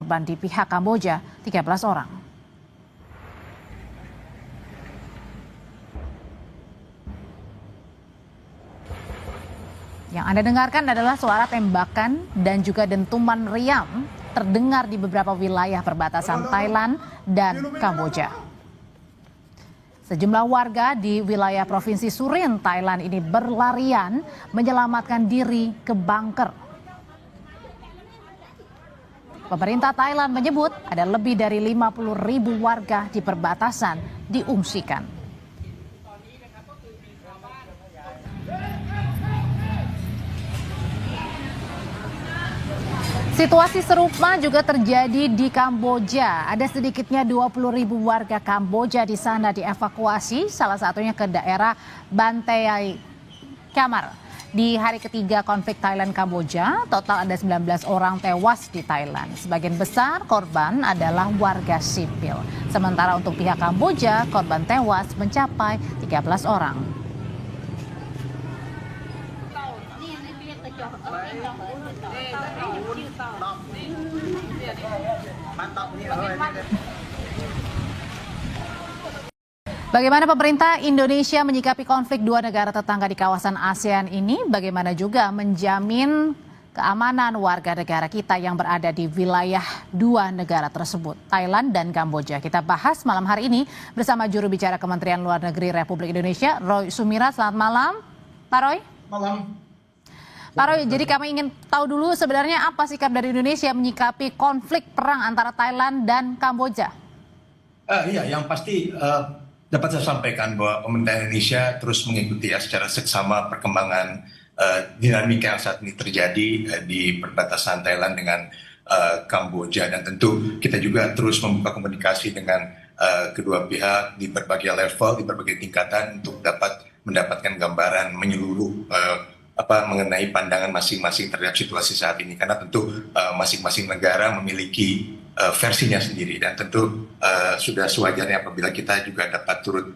korban di pihak Kamboja 13 orang. Yang Anda dengarkan adalah suara tembakan dan juga dentuman meriam terdengar di beberapa wilayah perbatasan Thailand dan Kamboja. Sejumlah warga di wilayah Provinsi Surin, Thailand ini berlarian menyelamatkan diri ke bunker. Pemerintah Thailand menyebut ada lebih dari 50.000 warga di perbatasan diungsikan. Situasi serupa juga terjadi di Kamboja. Ada sedikitnya 20.000 warga Kamboja di sana dievakuasi, salah satunya ke daerah Banteay Kamar. Di hari ketiga konflik Thailand-Kamboja, total ada 19 orang tewas di Thailand. Sebagian besar korban adalah warga sipil. Sementara untuk pihak Kamboja, korban tewas mencapai 13 orang. Bagaimana pemerintah Indonesia menyikapi konflik dua negara tetangga di kawasan ASEAN ini? Bagaimana juga menjamin keamanan warga negara kita yang berada di wilayah dua negara tersebut, Thailand dan Kamboja? Kita bahas malam hari ini bersama juru bicara Kementerian Luar Negeri Republik Indonesia, Roy Sumirat. Selamat malam, Pak Roy. Malam. Pak Roy, jadi kami ingin tahu dulu sebenarnya apa sikap dari Indonesia menyikapi konflik perang antara Thailand dan Kamboja? Iya, yang pasti dapat saya sampaikan bahwa pemerintah Indonesia terus mengikuti secara seksama perkembangan dinamika yang saat ini terjadi di perbatasan Thailand dengan Kamboja, dan tentu kita juga terus membuka komunikasi dengan kedua pihak di berbagai level, di berbagai tingkatan untuk dapat mendapatkan gambaran menyeluruh mengenai pandangan masing-masing terhadap situasi saat ini, karena tentu masing-masing negara memiliki versinya sendiri, dan tentu sudah sewajarnya apabila kita juga dapat turut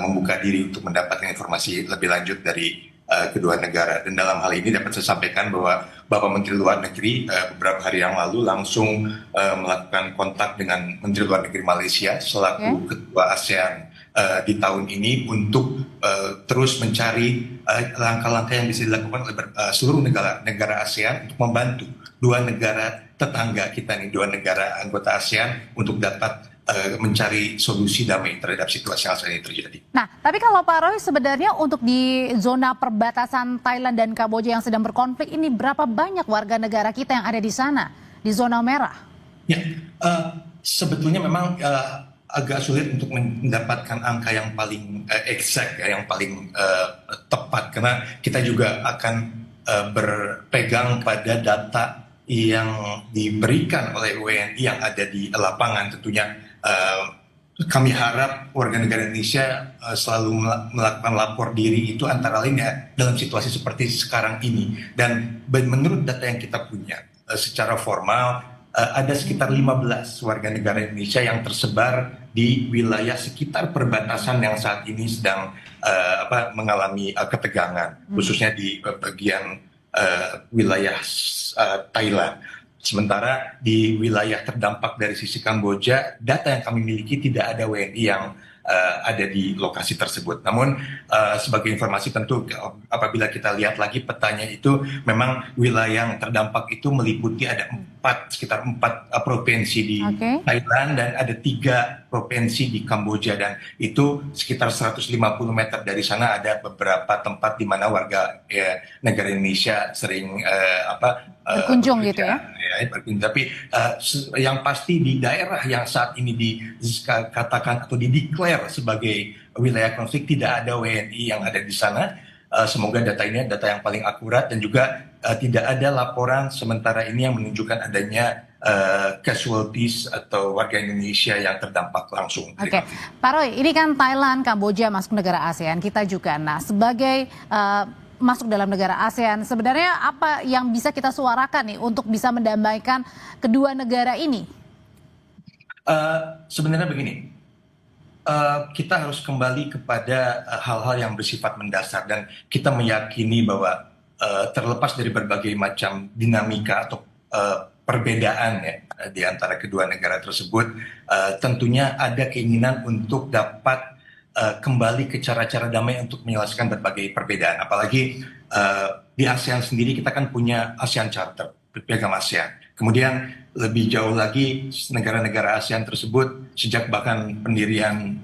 membuka diri untuk mendapatkan informasi lebih lanjut dari kedua negara. Dan dalam hal ini dapat saya sampaikan bahwa Bapak Menteri Luar Negeri beberapa hari yang lalu langsung melakukan kontak dengan Menteri Luar Negeri Malaysia selaku Ketua ASEAN di tahun ini untuk terus mencari langkah-langkah yang bisa dilakukan oleh seluruh negara ASEAN untuk membantu dua negara tetangga kita nih, dua negara anggota ASEAN untuk dapat mencari solusi damai terhadap situasi yang saat ini terjadi. Nah, tapi kalau Pak Roy, sebenarnya untuk di zona perbatasan Thailand dan Kamboja yang sedang berkonflik ini, berapa banyak warga negara kita yang ada di sana, di zona merah? Ya, sebetulnya memang agak sulit untuk mendapatkan angka yang paling exact, yang paling tepat, karena kita juga akan berpegang pada data yang diberikan oleh WNI yang ada di lapangan. Tentunya kami harap warga negara Indonesia selalu melakukan lapor diri itu antara lain ya dalam situasi seperti sekarang ini. Dan menurut data yang kita punya secara formal ada sekitar 15 warga negara Indonesia yang tersebar di wilayah sekitar perbatasan yang saat ini sedang mengalami ketegangan, khususnya di bagian wilayah Thailand. Sementara di wilayah terdampak dari sisi Kamboja, data yang kami miliki tidak ada WNI yang ada di lokasi tersebut. Namun sebagai informasi tentu apabila kita lihat lagi petanya itu memang wilayah yang terdampak itu meliputi ada sekitar 4 provinsi di Thailand dan ada 3 provinsi di Kamboja, dan itu sekitar 150 meter dari sana ada beberapa tempat di mana warga negara Indonesia sering berkunjung gitu ya. Tapi yang pasti di daerah yang saat ini dikatakan atau dideklar sebagai wilayah konflik tidak ada WNI yang ada di sana. Semoga data ini data yang paling akurat, dan juga tidak ada laporan sementara ini yang menunjukkan adanya casualties atau warga Indonesia yang terdampak langsung. Oke, Pak Roy, ini kan Thailand, Kamboja masuk negara ASEAN, kita juga. Nah, sebagai masuk dalam negara ASEAN, sebenarnya apa yang bisa kita suarakan nih untuk bisa mendamaikan kedua negara ini? Sebenarnya begini, kita harus kembali kepada hal-hal yang bersifat mendasar, dan kita meyakini bahwa terlepas dari berbagai macam dinamika atau perbedaan ya di antara kedua negara tersebut, tentunya ada keinginan untuk dapat kembali ke cara-cara damai untuk menyelesaikan berbagai perbedaan. Apalagi di ASEAN sendiri kita kan punya ASEAN Charter, piagam ASEAN. Kemudian lebih jauh lagi negara-negara ASEAN tersebut sejak bahkan pendirian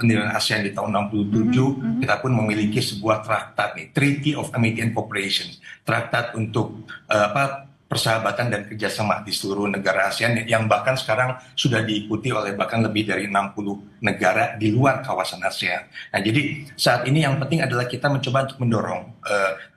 pendirian ASEAN di tahun 67 kita pun memiliki sebuah traktat nih, Treaty of Amity and Cooperation, traktat untuk persahabatan dan kerjasama di seluruh negara ASEAN yang bahkan sekarang sudah diikuti oleh bahkan lebih dari 60 negara di luar kawasan ASEAN. Nah, jadi saat ini yang penting adalah kita mencoba untuk mendorong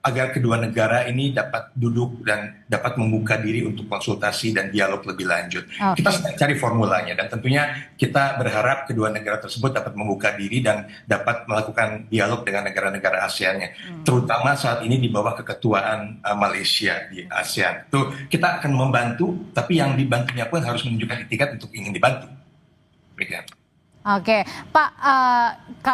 agar kedua negara ini dapat duduk dan dapat membuka diri untuk konsultasi dan dialog lebih lanjut. Okay. Kita sedang cari formulanya dan tentunya kita berharap kedua negara tersebut dapat membuka diri dan dapat melakukan dialog dengan negara-negara ASEAN-nya, terutama saat ini di bawah keketuaan Malaysia di ASEAN. Itu kita akan membantu, tapi yang dibantunya pun harus menunjukkan itikat untuk ingin dibantu. Begitu. Oke, Pak,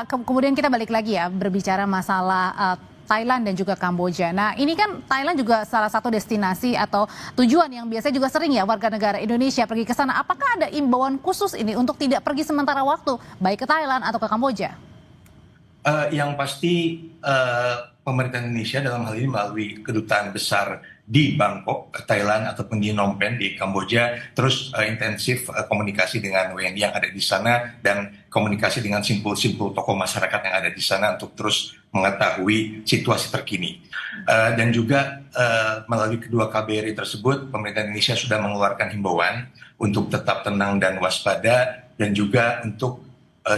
kemudian kita balik lagi ya berbicara masalah Thailand dan juga Kamboja. Nah, ini kan Thailand juga salah satu destinasi atau tujuan yang biasanya juga sering ya warga negara Indonesia pergi ke sana. Apakah ada imbauan khusus ini untuk tidak pergi sementara waktu, baik ke Thailand atau ke Kamboja? Yang pasti pemerintah Indonesia dalam hal ini melalui kedutaan besar di Bangkok, Thailand ataupun di Phnom Penh di Kamboja terus intensif komunikasi dengan WNI yang ada di sana dan komunikasi dengan simpul-simpul tokoh masyarakat yang ada di sana untuk terus mengetahui situasi terkini. Dan juga melalui kedua KBRI tersebut pemerintah Indonesia sudah mengeluarkan himbauan untuk tetap tenang dan waspada dan juga untuk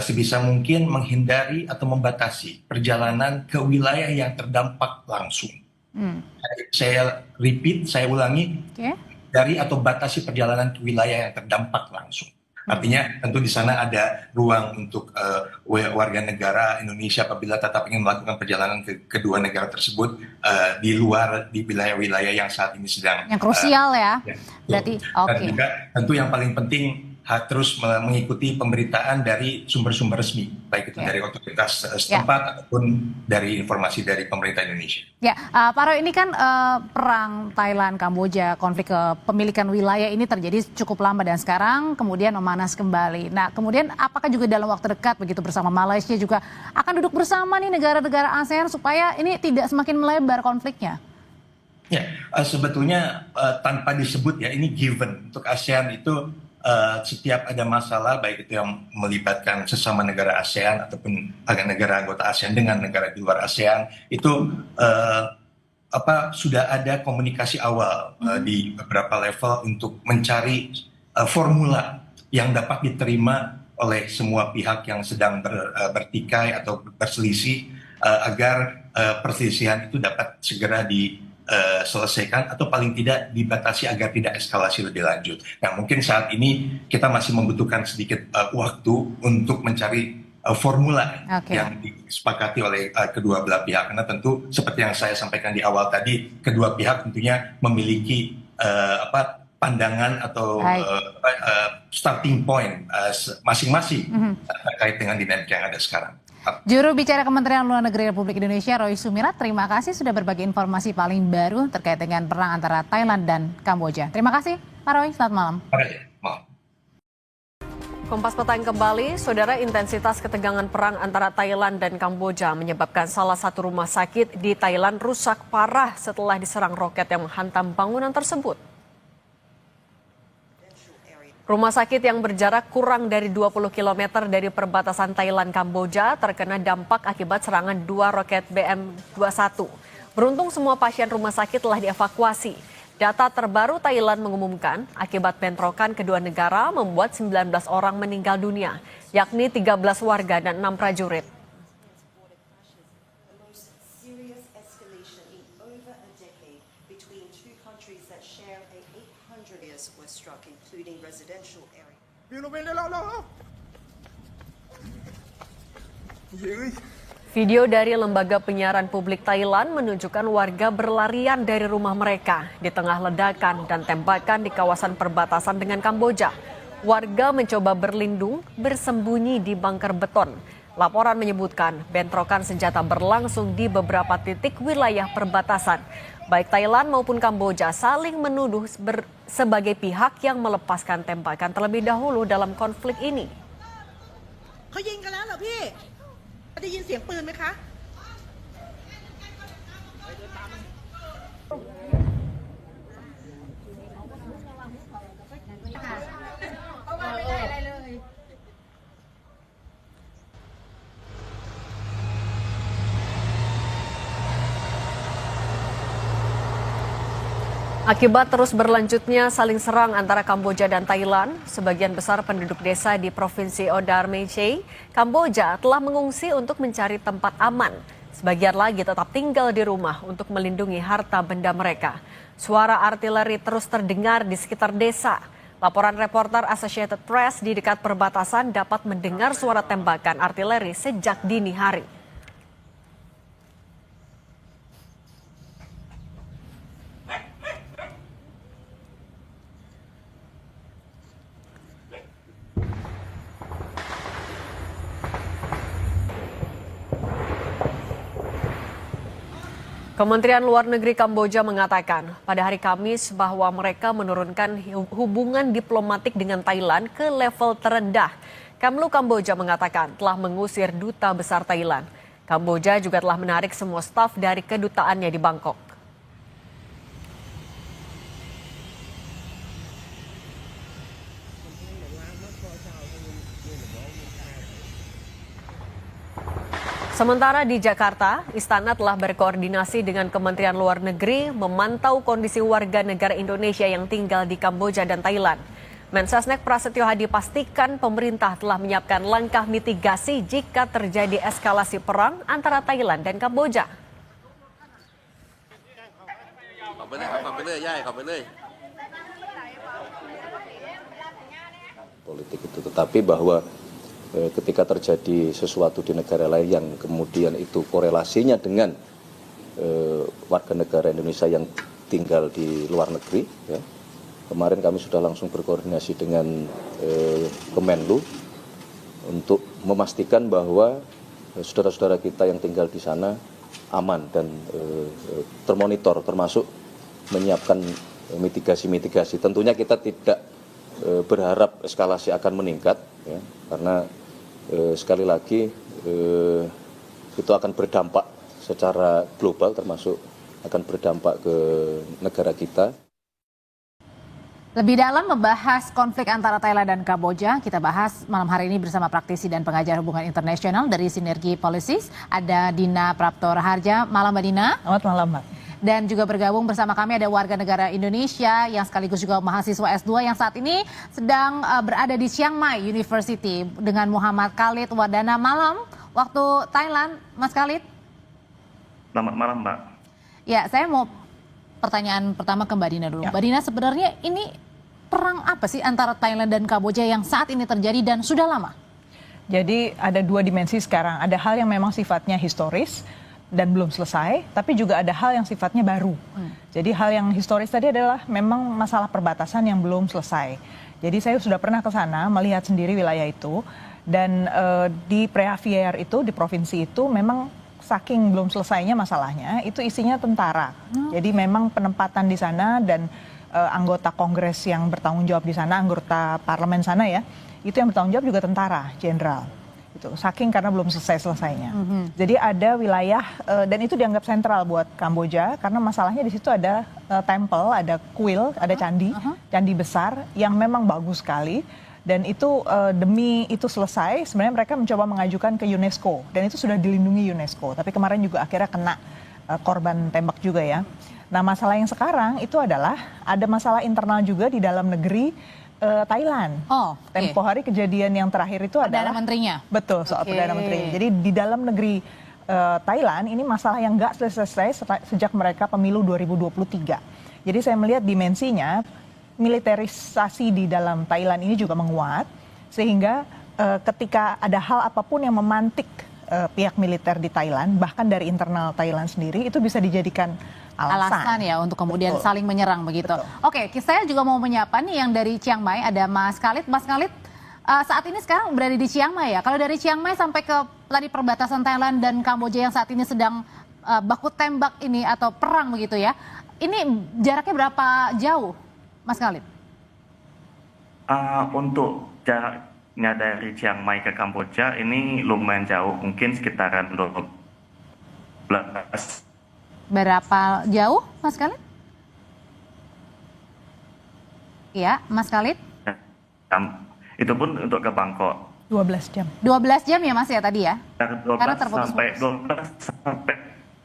sebisa mungkin menghindari atau membatasi perjalanan ke wilayah yang terdampak langsung. Saya ulangi, dari atau batasi perjalanan ke wilayah yang terdampak langsung. Artinya tentu di sana ada ruang untuk warga negara Indonesia apabila tetap ingin melakukan perjalanan ke kedua negara tersebut di luar di wilayah-wilayah yang saat ini sedang yang krusial ya. Berarti Dan juga tentu yang paling penting terus mengikuti pemberitaan dari sumber-sumber resmi, baik itu dari otoritas setempat ataupun dari informasi dari pemerintah Indonesia. Ya, Pak Roy, ini kan perang Thailand, Kamboja, konflik kepemilikan wilayah ini terjadi cukup lama dan sekarang kemudian memanas kembali. Nah, kemudian apakah juga dalam waktu dekat begitu bersama Malaysia juga akan duduk bersama nih negara-negara ASEAN supaya ini tidak semakin melebar konfliknya? Ya, sebetulnya tanpa disebut ya ini given untuk ASEAN itu. Setiap ada masalah baik itu yang melibatkan sesama negara ASEAN ataupun negara anggota ASEAN dengan negara di luar ASEAN itu sudah ada komunikasi awal di beberapa level untuk mencari formula yang dapat diterima oleh semua pihak yang sedang bertikai atau berselisih agar perselisihan itu dapat segera selesaikan atau paling tidak dibatasi agar tidak eskalasi lebih lanjut. Nah, mungkin saat ini kita masih membutuhkan sedikit waktu untuk mencari formula yang disepakati oleh kedua belah pihak. Karena tentu seperti yang saya sampaikan di awal tadi, kedua pihak tentunya memiliki pandangan atau starting point masing-masing terkait dengan dinamika yang ada sekarang. Juru bicara Kementerian Luar Negeri Republik Indonesia, Roy Sumirat, terima kasih sudah berbagi informasi paling baru terkait dengan perang antara Thailand dan Kamboja. Terima kasih, Pak Roy. Selamat malam. Kompas Petang kembali, saudara, intensitas ketegangan perang antara Thailand dan Kamboja menyebabkan salah satu rumah sakit di Thailand rusak parah setelah diserang roket yang menghantam bangunan tersebut. Rumah sakit yang berjarak kurang dari 20 km dari perbatasan Thailand-Kamboja terkena dampak akibat serangan 2 roket BM-21. Beruntung semua pasien rumah sakit telah dievakuasi. Data terbaru Thailand mengumumkan akibat bentrokan kedua negara membuat 19 orang meninggal dunia, yakni 13 warga dan 6 prajurit. Video dari lembaga penyiaran publik Thailand menunjukkan warga berlarian dari rumah mereka di tengah ledakan dan tembakan di kawasan perbatasan dengan Kamboja. Warga mencoba berlindung bersembunyi di bunker beton. Laporan menyebutkan bentrokan senjata berlangsung di beberapa titik wilayah perbatasan. Baik Thailand maupun Kamboja saling menuduh sebagai pihak yang melepaskan tembakan terlebih dahulu dalam konflik ini. เขายิงกันแล้วเหรอพี่ได้ยินเสียงปืนไหมคะ Akibat terus berlanjutnya saling serang antara Kamboja dan Thailand, sebagian besar penduduk desa di Provinsi Odar Meicei, Kamboja telah mengungsi untuk mencari tempat aman. Sebagian lagi tetap tinggal di rumah untuk melindungi harta benda mereka. Suara artileri terus terdengar di sekitar desa. Laporan reporter Associated Press di dekat perbatasan dapat mendengar suara tembakan artileri sejak dini hari. Kementerian Luar Negeri Kamboja mengatakan pada hari Kamis bahwa mereka menurunkan hubungan diplomatik dengan Thailand ke level terendah. Kemlu Kamboja mengatakan telah mengusir duta besar Thailand. Kamboja juga telah menarik semua staf dari kedutaannya di Bangkok. Sementara di Jakarta, Istana telah berkoordinasi dengan Kementerian Luar Negeri memantau kondisi warga negara Indonesia yang tinggal di Kamboja dan Thailand. Mensesnek Prasetyo Hadi pastikan pemerintah telah menyiapkan langkah mitigasi jika terjadi eskalasi perang antara Thailand dan Kamboja. Politik itu, tetapi bahwa ketika terjadi sesuatu di negara lain yang kemudian itu korelasinya dengan warga negara Indonesia yang tinggal di luar negeri, ya. Kemarin kami sudah langsung berkoordinasi dengan Kemenlu untuk memastikan bahwa saudara-saudara kita yang tinggal di sana aman dan termonitor, termasuk menyiapkan mitigasi-mitigasi. Tentunya kita tidak berharap eskalasi akan meningkat, ya, karena sekali lagi itu akan berdampak secara global, termasuk akan berdampak ke negara kita. Lebih dalam membahas konflik antara Thailand dan Kamboja, kita bahas malam hari ini bersama praktisi dan pengajar hubungan internasional dari Sinergi Policies. Ada Dina Prapto Raharja. Malam Mbak Dina. Selamat malam Mbak. Dan juga bergabung bersama kami ada warga negara Indonesia yang sekaligus juga mahasiswa S2 yang saat ini sedang berada di Chiang Mai University dengan Muhammad Khalid Wadana. Malam waktu Thailand, Mas Khalid. Selamat malam, Mbak. Ya, saya mau pertanyaan pertama ke Mbak Dina dulu. Ya. Mbak Dina, sebenarnya ini perang apa sih antara Thailand dan Kamboja yang saat ini terjadi dan sudah lama? Jadi ada dua dimensi sekarang. Ada hal yang memang sifatnya historis dan belum selesai, tapi juga ada hal yang sifatnya baru. Jadi hal yang historis tadi adalah memang masalah perbatasan yang belum selesai. Jadi saya sudah pernah ke sana melihat sendiri wilayah itu, dan di Preavier itu, di provinsi itu memang saking belum selesainya masalahnya, itu isinya tentara. Jadi memang penempatan di sana dan anggota Kongres yang bertanggung jawab di sana, anggota parlemen sana ya, itu yang bertanggung jawab juga tentara, jenderal. Itu saking karena belum selesainya. Jadi ada wilayah dan itu dianggap sentral buat Kamboja karena masalahnya di situ ada temple, ada kuil, ada candi, candi besar yang memang bagus sekali, dan itu demi itu selesai sebenarnya mereka mencoba mengajukan ke UNESCO dan itu sudah dilindungi UNESCO. Tapi kemarin juga akhirnya kena korban tembak juga ya. Nah, masalah yang sekarang itu adalah ada masalah internal juga di dalam negeri Thailand. Tempo hari kejadian yang terakhir itu adalah Perdana Menterinya. Betul, soal Perdana Menteri. Jadi di dalam negeri Thailand ini masalah yang nggak selesai sejak mereka pemilu 2023. Jadi saya melihat dimensinya militerisasi di dalam Thailand ini juga menguat, sehingga ketika ada hal apapun yang memantik pihak militer di Thailand, bahkan dari internal Thailand sendiri, itu bisa dijadikan alasan ya untuk kemudian Betul. saling menyerang begitu. Betul. Oke, saya juga mau menyapa nih yang dari Chiang Mai, ada Mas Khalid. Mas Khalid, saat ini sekarang berada di Chiang Mai ya. Kalau dari Chiang Mai sampai ke tadi perbatasan Thailand dan Kamboja yang saat ini sedang baku tembak ini atau perang begitu ya. Ini jaraknya berapa jauh, Mas Khalid? Untuk jaraknya dari Chiang Mai ke Kamboja ini lumayan jauh, mungkin sekitaran 12 Berapa jauh, Mas Khalid? Iya, Mas Khalid? jam. Itu pun untuk ke Bangkok. 12 jam. 12 jam ya Mas ya tadi ya? Dari Karena 12 sampai terputus-putus. 12 sampai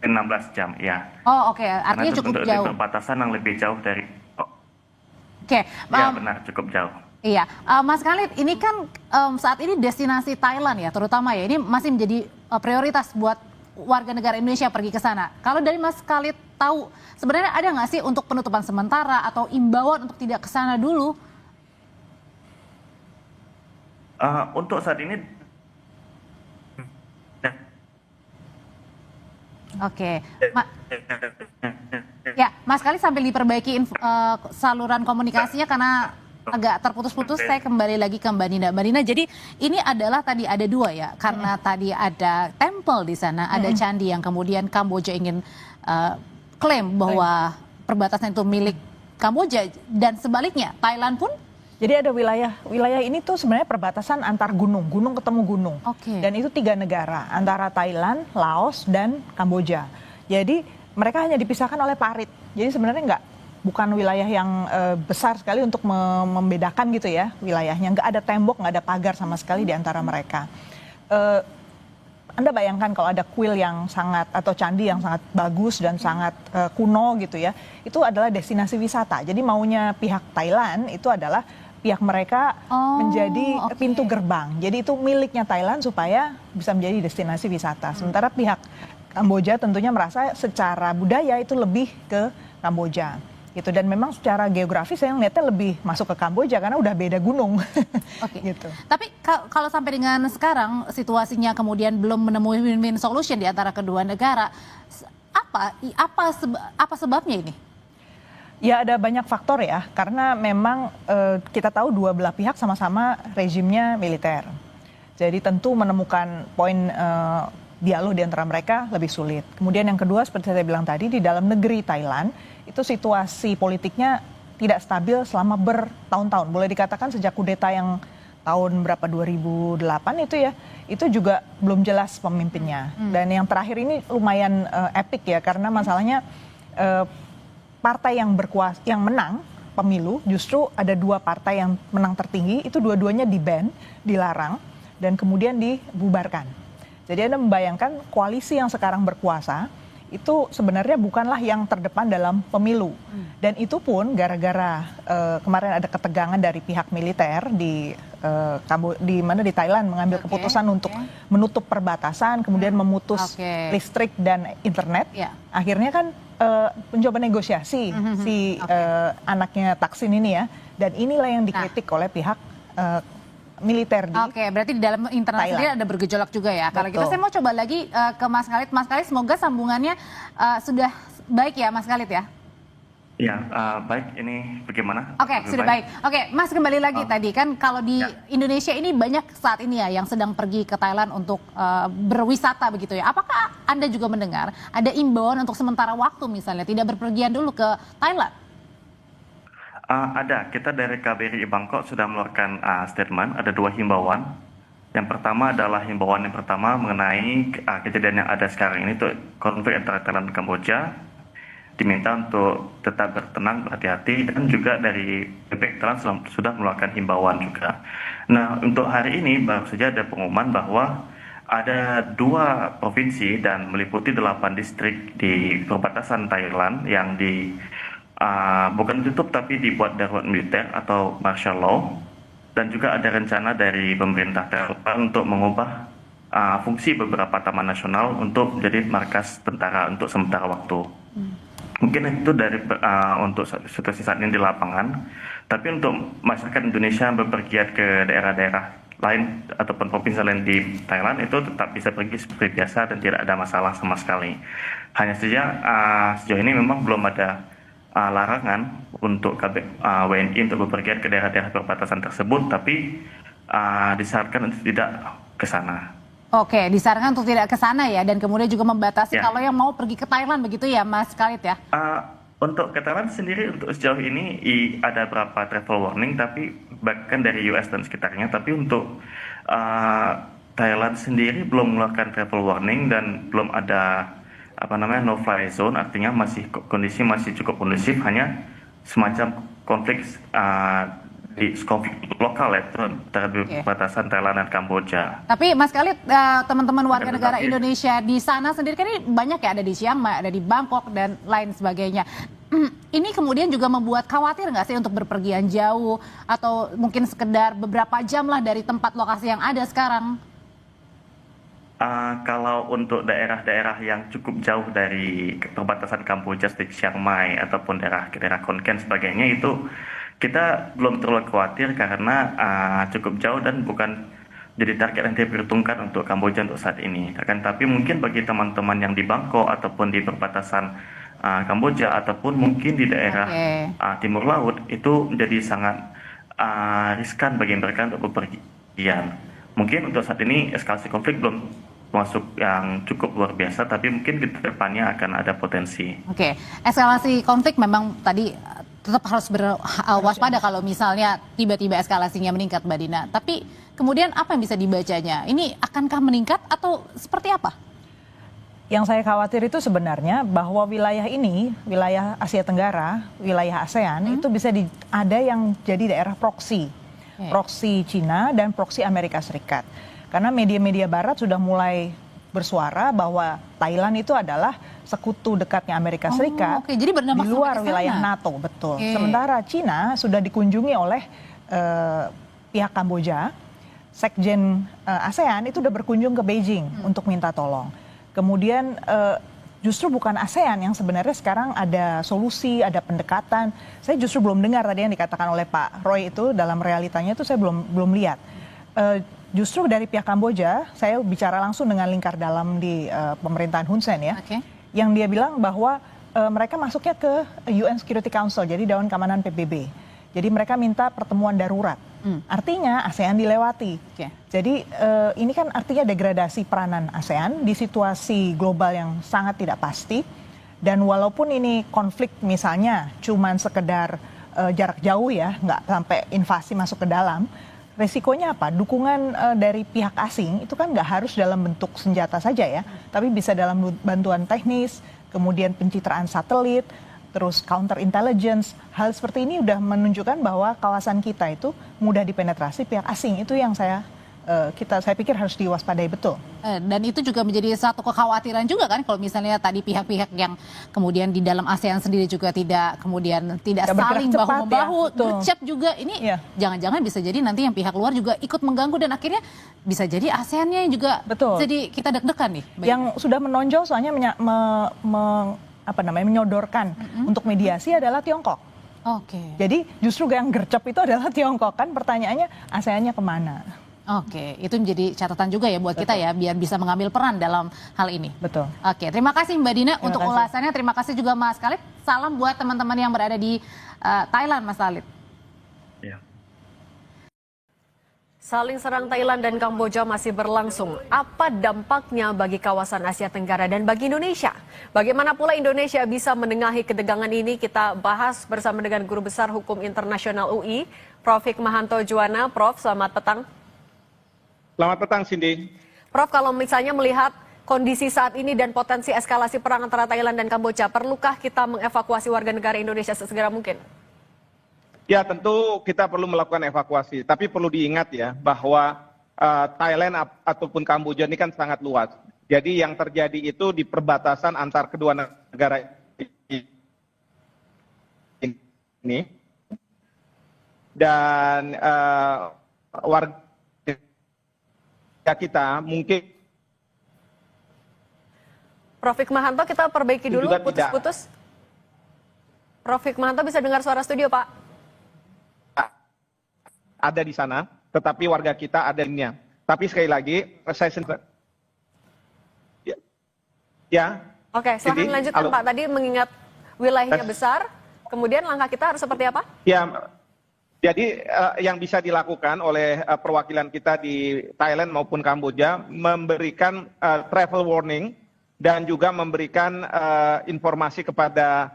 16 jam, ya. Oh oke, Karena artinya itu cukup untuk di jauh. perbatasan yang lebih jauh dari. Oke, Ya benar, cukup jauh. iya, Mas Khalid, ini kan saat ini destinasi Thailand ya, terutama ya, ini masih menjadi prioritas buat warga negara Indonesia pergi ke sana. Kalau dari Mas Khalid tahu, sebenarnya ada nggak sih untuk penutupan sementara atau imbauan untuk tidak ke sana dulu? Untuk saat ini, Oke, ya Mas Khalid sambil diperbaiki saluran komunikasinya karena agak terputus-putus. Saya kembali lagi ke Mbak Nina. Mbak Nina, jadi ini adalah tadi ada dua ya, karena tadi ada temple di sana, ada candi yang kemudian Kamboja ingin klaim bahwa perbatasan itu milik Kamboja dan sebaliknya Thailand pun. Jadi ada wilayah ini tuh sebenarnya perbatasan antar gunung ketemu gunung. Oke. Dan itu 3 negara, antara Thailand, Laos, dan Kamboja. Jadi mereka hanya dipisahkan oleh parit. Jadi sebenarnya bukan wilayah yang besar sekali untuk membedakan gitu ya wilayahnya. Nggak ada tembok, nggak ada pagar sama sekali di antara mereka. Anda bayangkan kalau ada kuil yang sangat atau candi yang sangat bagus dan sangat kuno gitu ya, itu adalah destinasi wisata. Jadi maunya pihak Thailand itu adalah pihak mereka menjadi pintu gerbang. Jadi itu miliknya Thailand supaya bisa menjadi destinasi wisata. Sementara pihak Kamboja tentunya merasa secara budaya itu lebih ke Kamboja. Gitu. Dan memang secara geografis saya ngeliatnya lebih masuk ke Kamboja karena udah beda gunung. Oke. Gitu. Tapi kalau sampai dengan sekarang situasinya kemudian belum menemui win-win solution di antara kedua negara, apa sebabnya ini? Ya ada banyak faktor ya, karena memang kita tahu dua belah pihak sama-sama rezimnya militer. Jadi tentu menemukan poin dialog di antara mereka lebih sulit. Kemudian yang kedua seperti saya bilang tadi, di dalam negeri Thailand itu situasi politiknya tidak stabil selama bertahun-tahun. Boleh dikatakan sejak kudeta yang tahun berapa 2008 itu ya, itu juga belum jelas pemimpinnya. Dan yang terakhir ini lumayan epic ya, karena masalahnya partai yang berkuasa, yang menang pemilu, justru ada 2 partai yang menang tertinggi, itu dua-duanya di-ban, dilarang, dan kemudian dibubarkan. Jadi Anda membayangkan koalisi yang sekarang berkuasa, itu sebenarnya bukanlah yang terdepan dalam pemilu. Dan itu pun gara-gara kemarin ada ketegangan dari pihak militer di Thailand mengambil keputusan untuk menutup perbatasan, kemudian memutus listrik dan internet. Akhirnya kan mencoba negosiasi anaknya Thaksin ini ya. Dan inilah yang dikritik oleh pihak militer di berarti di dalam internal sendiri ada bergejolak juga ya. Kalau gitu saya mau coba lagi ke Mas Khalid. Mas Khalid, semoga sambungannya sudah baik ya Mas Khalid ya. Ya, baik. Ini bagaimana? Oke, sudah baik. Oke, Mas kembali lagi tadi kan kalau di Indonesia ini banyak saat ini ya yang sedang pergi ke Thailand untuk berwisata begitu ya. Apakah Anda juga mendengar ada imbauan untuk sementara waktu misalnya tidak berpergian dulu ke Thailand? Ada. Kita dari KBRI Bangkok sudah mengeluarkan statement. Ada 2 himbauan. Yang pertama adalah himbauan yang pertama mengenai kejadian yang ada sekarang ini, itu konflik antara Thailand dan Kamboja. Diminta untuk tetap bertenang, berhati-hati, dan juga dari BPK Thailand sudah mengeluarkan himbauan juga. Nah, untuk hari ini baru saja ada pengumuman bahwa ada 2 provinsi dan meliputi 8 distrik di perbatasan Thailand yang bukan ditutup tapi dibuat darurat militer atau martial law, dan juga ada rencana dari pemerintah Thailand untuk mengubah fungsi beberapa taman nasional untuk menjadi markas tentara untuk sementara waktu. Mungkin itu dari untuk situasi saat ini di lapangan. Tapi untuk masyarakat Indonesia yang bepergian ke daerah-daerah lain ataupun provinsi lain di Thailand itu tetap bisa pergi seperti biasa dan tidak ada masalah sama sekali. Hanya saja sejauh ini memang belum ada larangan untuk WNI untuk bepergian ke daerah-daerah perbatasan tersebut, tapi disarankan untuk tidak ke sana. Oke, disarankan untuk tidak ke sana ya, dan kemudian juga membatasi Ya. kalau yang mau pergi ke Thailand begitu ya, Mas Khalid ya? Untuk ke Thailand sendiri untuk sejauh ini ada beberapa travel warning, tapi bahkan dari US dan sekitarnya. Tapi untuk Thailand sendiri belum mengeluarkan travel warning dan belum ada no fly zone, artinya kondisi masih cukup kondusif, hanya semacam konflik konflik lokal ya, terhadap perbatasan Thailand dan Kamboja. Tapi Mas Khalid, teman-teman warga negara Indonesia di sana sendiri kan ini banyak ya, ada di Chiang Mai, ada di Bangkok dan lain sebagainya. Ini kemudian juga membuat khawatir nggak sih untuk berpergian jauh atau mungkin sekedar beberapa jam lah dari tempat lokasi yang ada sekarang? Kalau untuk daerah-daerah yang cukup jauh dari perbatasan Kamboja seperti Chiang Mai ataupun daerah Khon Kaen sebagainya, itu kita belum terlalu khawatir karena cukup jauh dan bukan jadi target yang diperhitungkan untuk Kamboja untuk saat ini. Tapi mungkin bagi teman-teman yang di Bangkok ataupun di perbatasan Kamboja ataupun mungkin di daerah timur laut, itu menjadi sangat riskan bagi mereka untuk bepergian. Mungkin untuk saat ini eskalasi konflik belum masuk yang cukup luar biasa, tapi mungkin ke depannya akan ada potensi. Oke, eskalasi konflik memang tadi tetap harus berwaspada kalau misalnya tiba-tiba eskalasinya meningkat, Mbak Dina. Tapi kemudian apa yang bisa dibacanya? Ini akankah meningkat atau seperti apa? Yang saya khawatir itu sebenarnya bahwa wilayah ini, wilayah Asia Tenggara, wilayah ASEAN, itu bisa ada yang jadi daerah proksi. Proksi Cina dan proksi Amerika Serikat. Karena media-media barat sudah mulai bersuara bahwa Thailand itu adalah sekutu dekatnya Amerika Serikat jadi di luar wilayah NATO, betul. Sementara Cina sudah dikunjungi oleh pihak Kamboja, Sekjen ASEAN itu sudah berkunjung ke Beijing untuk minta tolong. Kemudian justru bukan ASEAN yang sebenarnya sekarang ada solusi, ada pendekatan. Saya justru belum dengar tadi yang dikatakan oleh Pak Roy itu, dalam realitanya itu saya belum lihat. Justru dari pihak Kamboja, saya bicara langsung dengan lingkar dalam di pemerintahan Hun Sen ya, yang dia bilang bahwa mereka masuknya ke UN Security Council, jadi Dewan Keamanan PBB. Jadi mereka minta pertemuan darurat. Artinya ASEAN dilewati. Jadi ini kan artinya degradasi peranan ASEAN di situasi global yang sangat tidak pasti. Dan walaupun ini konflik misalnya cuman sekedar jarak jauh ya, nggak sampai invasi masuk ke dalam, resikonya apa? Dukungan dari pihak asing itu kan nggak harus dalam bentuk senjata saja ya, tapi bisa dalam bantuan teknis, kemudian pencitraan satelit, terus counter intelligence. Hal seperti ini udah menunjukkan bahwa kawasan kita itu mudah dipenetrasi pihak asing. Itu yang saya pikir harus diwaspadai betul. Dan itu juga menjadi satu kekhawatiran juga kan, kalau misalnya tadi pihak-pihak yang kemudian di dalam ASEAN sendiri juga tidak saling bahu-membahu, bercep juga, ini jangan-jangan bisa jadi nanti yang pihak luar juga ikut mengganggu dan akhirnya bisa jadi ASEAN-nya juga jadi kita deg-degan nih. Yang sudah menonjol soalnya menyodorkan untuk mediasi adalah Tiongkok. Jadi justru yang gercep itu adalah Tiongkok, kan pertanyaannya ASEAN-nya kemana? Itu menjadi catatan juga ya buat kita ya, biar bisa mengambil peran dalam hal ini. Betul. Terima kasih Mbak Dina untuk ulasannya. Terima kasih juga Mas Khalid. Salam buat teman-teman yang berada di Thailand, Mas Khalid. Saling serang Thailand dan Kamboja masih berlangsung. Apa dampaknya bagi kawasan Asia Tenggara dan bagi Indonesia? Bagaimana pula Indonesia bisa menengahi ketegangan ini? Kita bahas bersama dengan Guru Besar Hukum Internasional UI, Prof. Hikmahanto Juwana. Prof, selamat petang. Selamat petang, Cindy. Prof, kalau misalnya melihat kondisi saat ini dan potensi eskalasi perang antara Thailand dan Kamboja, perlukah kita mengevakuasi warga negara Indonesia sesegera mungkin? Ya, tentu kita perlu melakukan evakuasi. Tapi perlu diingat ya, bahwa Thailand ataupun Kamboja ini kan sangat luas. Jadi yang terjadi itu di perbatasan antar kedua negara ini. Dan warga kita mungkin Prof. Hikmahanto, kita perbaiki dulu putus-putus. Prof. Hikmahanto bisa dengar suara studio, Pak? Ada di sana, tetapi warga kita ada ininya. Tapi sekali lagi, saya Oke, silahkan lanjutkan Pak. Tadi mengingat wilayahnya besar, kemudian langkah kita harus seperti apa? Ya, Jadi yang bisa dilakukan oleh perwakilan kita di Thailand maupun Kamboja memberikan travel warning dan juga memberikan informasi kepada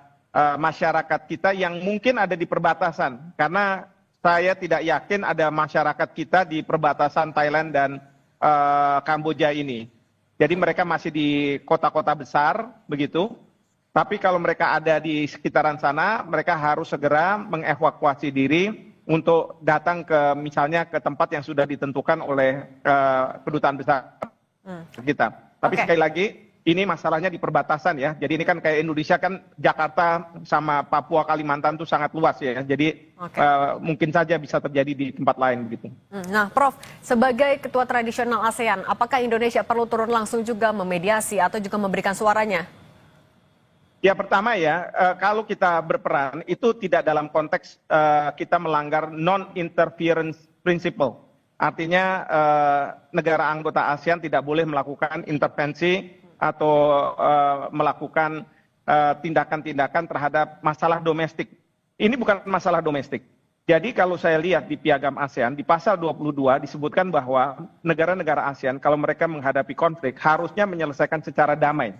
masyarakat kita yang mungkin ada di perbatasan. Karena saya tidak yakin ada masyarakat kita di perbatasan Thailand dan Kamboja ini. Jadi mereka masih di kota-kota besar begitu. Tapi kalau mereka ada di sekitaran sana, mereka harus segera mengevakuasi diri untuk datang ke misalnya ke tempat yang sudah ditentukan oleh kedutaan besar kita. Tapi sekali lagi ini masalahnya di perbatasan ya. Jadi ini kan kayak Indonesia kan Jakarta sama Papua Kalimantan itu sangat luas ya. Jadi mungkin saja bisa terjadi di tempat lain begitu. Nah, Prof, sebagai ketua tradisional ASEAN, apakah Indonesia perlu turun langsung juga memediasi atau juga memberikan suaranya? Ya pertama ya, kalau kita berperan itu tidak dalam konteks kita melanggar non-interference principle. Artinya negara anggota ASEAN tidak boleh melakukan intervensi atau melakukan tindakan-tindakan terhadap masalah domestik. Ini bukan masalah domestik. Jadi kalau saya lihat di Piagam ASEAN, di pasal 22 disebutkan bahwa negara-negara ASEAN kalau mereka menghadapi konflik harusnya menyelesaikan secara damai.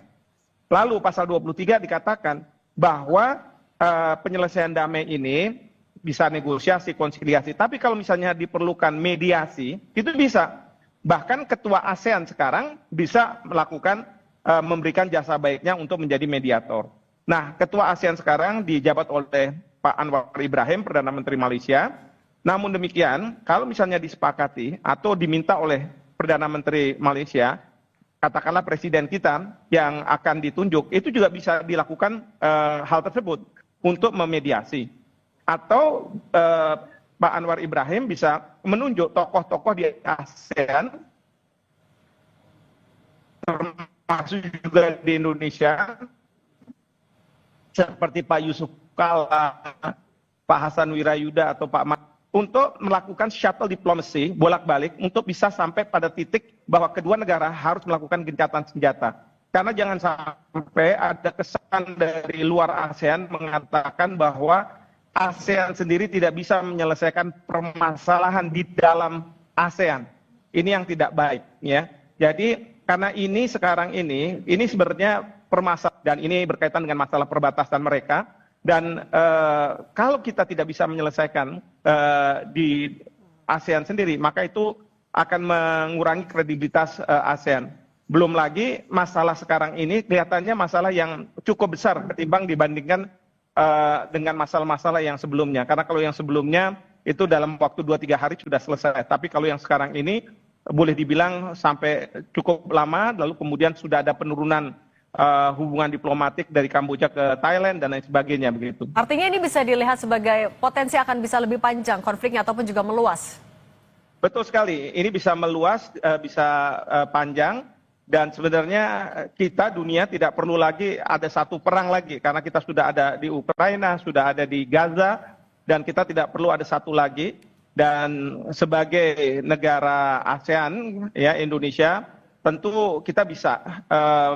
Lalu pasal 23 dikatakan bahwa penyelesaian damai ini bisa negosiasi, konsiliasi. Tapi kalau misalnya diperlukan mediasi, itu bisa. Bahkan ketua ASEAN sekarang bisa melakukan, memberikan jasa baiknya untuk menjadi mediator. Nah, ketua ASEAN sekarang dijabat oleh Pak Anwar Ibrahim, Perdana Menteri Malaysia. Namun demikian, kalau misalnya disepakati atau diminta oleh Perdana Menteri Malaysia, katakanlah presiden kita yang akan ditunjuk, itu juga bisa dilakukan hal tersebut untuk memediasi. Atau Pak Anwar Ibrahim bisa menunjuk tokoh-tokoh di ASEAN, termasuk juga di Indonesia, seperti Pak Yusuf Kala, Pak Hasan Wirayuda, atau Pak untuk melakukan shuttle diplomacy bolak-balik untuk bisa sampai pada titik bahwa kedua negara harus melakukan gencatan senjata. Karena jangan sampai ada kesan dari luar ASEAN mengatakan bahwa ASEAN sendiri tidak bisa menyelesaikan permasalahan di dalam ASEAN. Ini yang tidak baik ya. Jadi karena ini sekarang ini sebenarnya permasalahan dan ini berkaitan dengan masalah perbatasan mereka. Dan kalau kita tidak bisa menyelesaikan di ASEAN sendiri, maka itu akan mengurangi kredibilitas ASEAN. Belum lagi masalah sekarang ini kelihatannya masalah yang cukup besar ketimbang dibandingkan dengan masalah-masalah yang sebelumnya. Karena kalau yang sebelumnya itu dalam waktu 2-3 hari sudah selesai. Tapi kalau yang sekarang ini boleh dibilang sampai cukup lama, lalu kemudian sudah ada penurunan hubungan diplomatik dari Kamboja ke Thailand dan lain sebagainya begitu. Artinya ini bisa dilihat sebagai potensi akan bisa lebih panjang konfliknya ataupun juga meluas. Betul sekali, ini bisa meluas, bisa panjang, dan sebenarnya kita dunia tidak perlu lagi ada satu perang lagi karena kita sudah ada di Ukraina, sudah ada di Gaza, dan kita tidak perlu ada satu lagi. Dan sebagai negara ASEAN, ya Indonesia, tentu kita bisa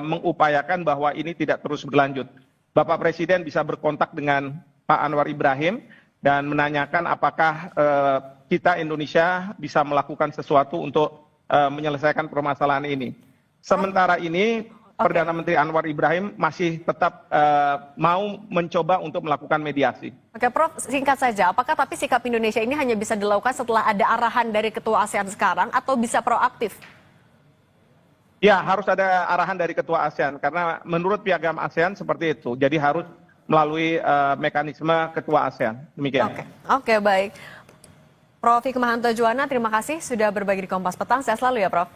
mengupayakan bahwa ini tidak terus berlanjut. Bapak Presiden bisa berkontak dengan Pak Anwar Ibrahim dan menanyakan apakah kita Indonesia bisa melakukan sesuatu untuk menyelesaikan permasalahan ini. Sementara ini Perdana Menteri Anwar Ibrahim masih tetap mau mencoba untuk melakukan mediasi. Oke, Prof, singkat saja, apakah tapi sikap Indonesia ini hanya bisa dilakukan setelah ada arahan dari Ketua ASEAN sekarang atau bisa proaktif? Ya, harus ada arahan dari Ketua ASEAN, karena menurut Piagam ASEAN seperti itu. Jadi harus melalui mekanisme Ketua ASEAN. Demikian. Oke, baik. Prof. Hikmahanto Juwana, terima kasih sudah berbagi di Kompas Petang. Sehat selalu ya, Prof.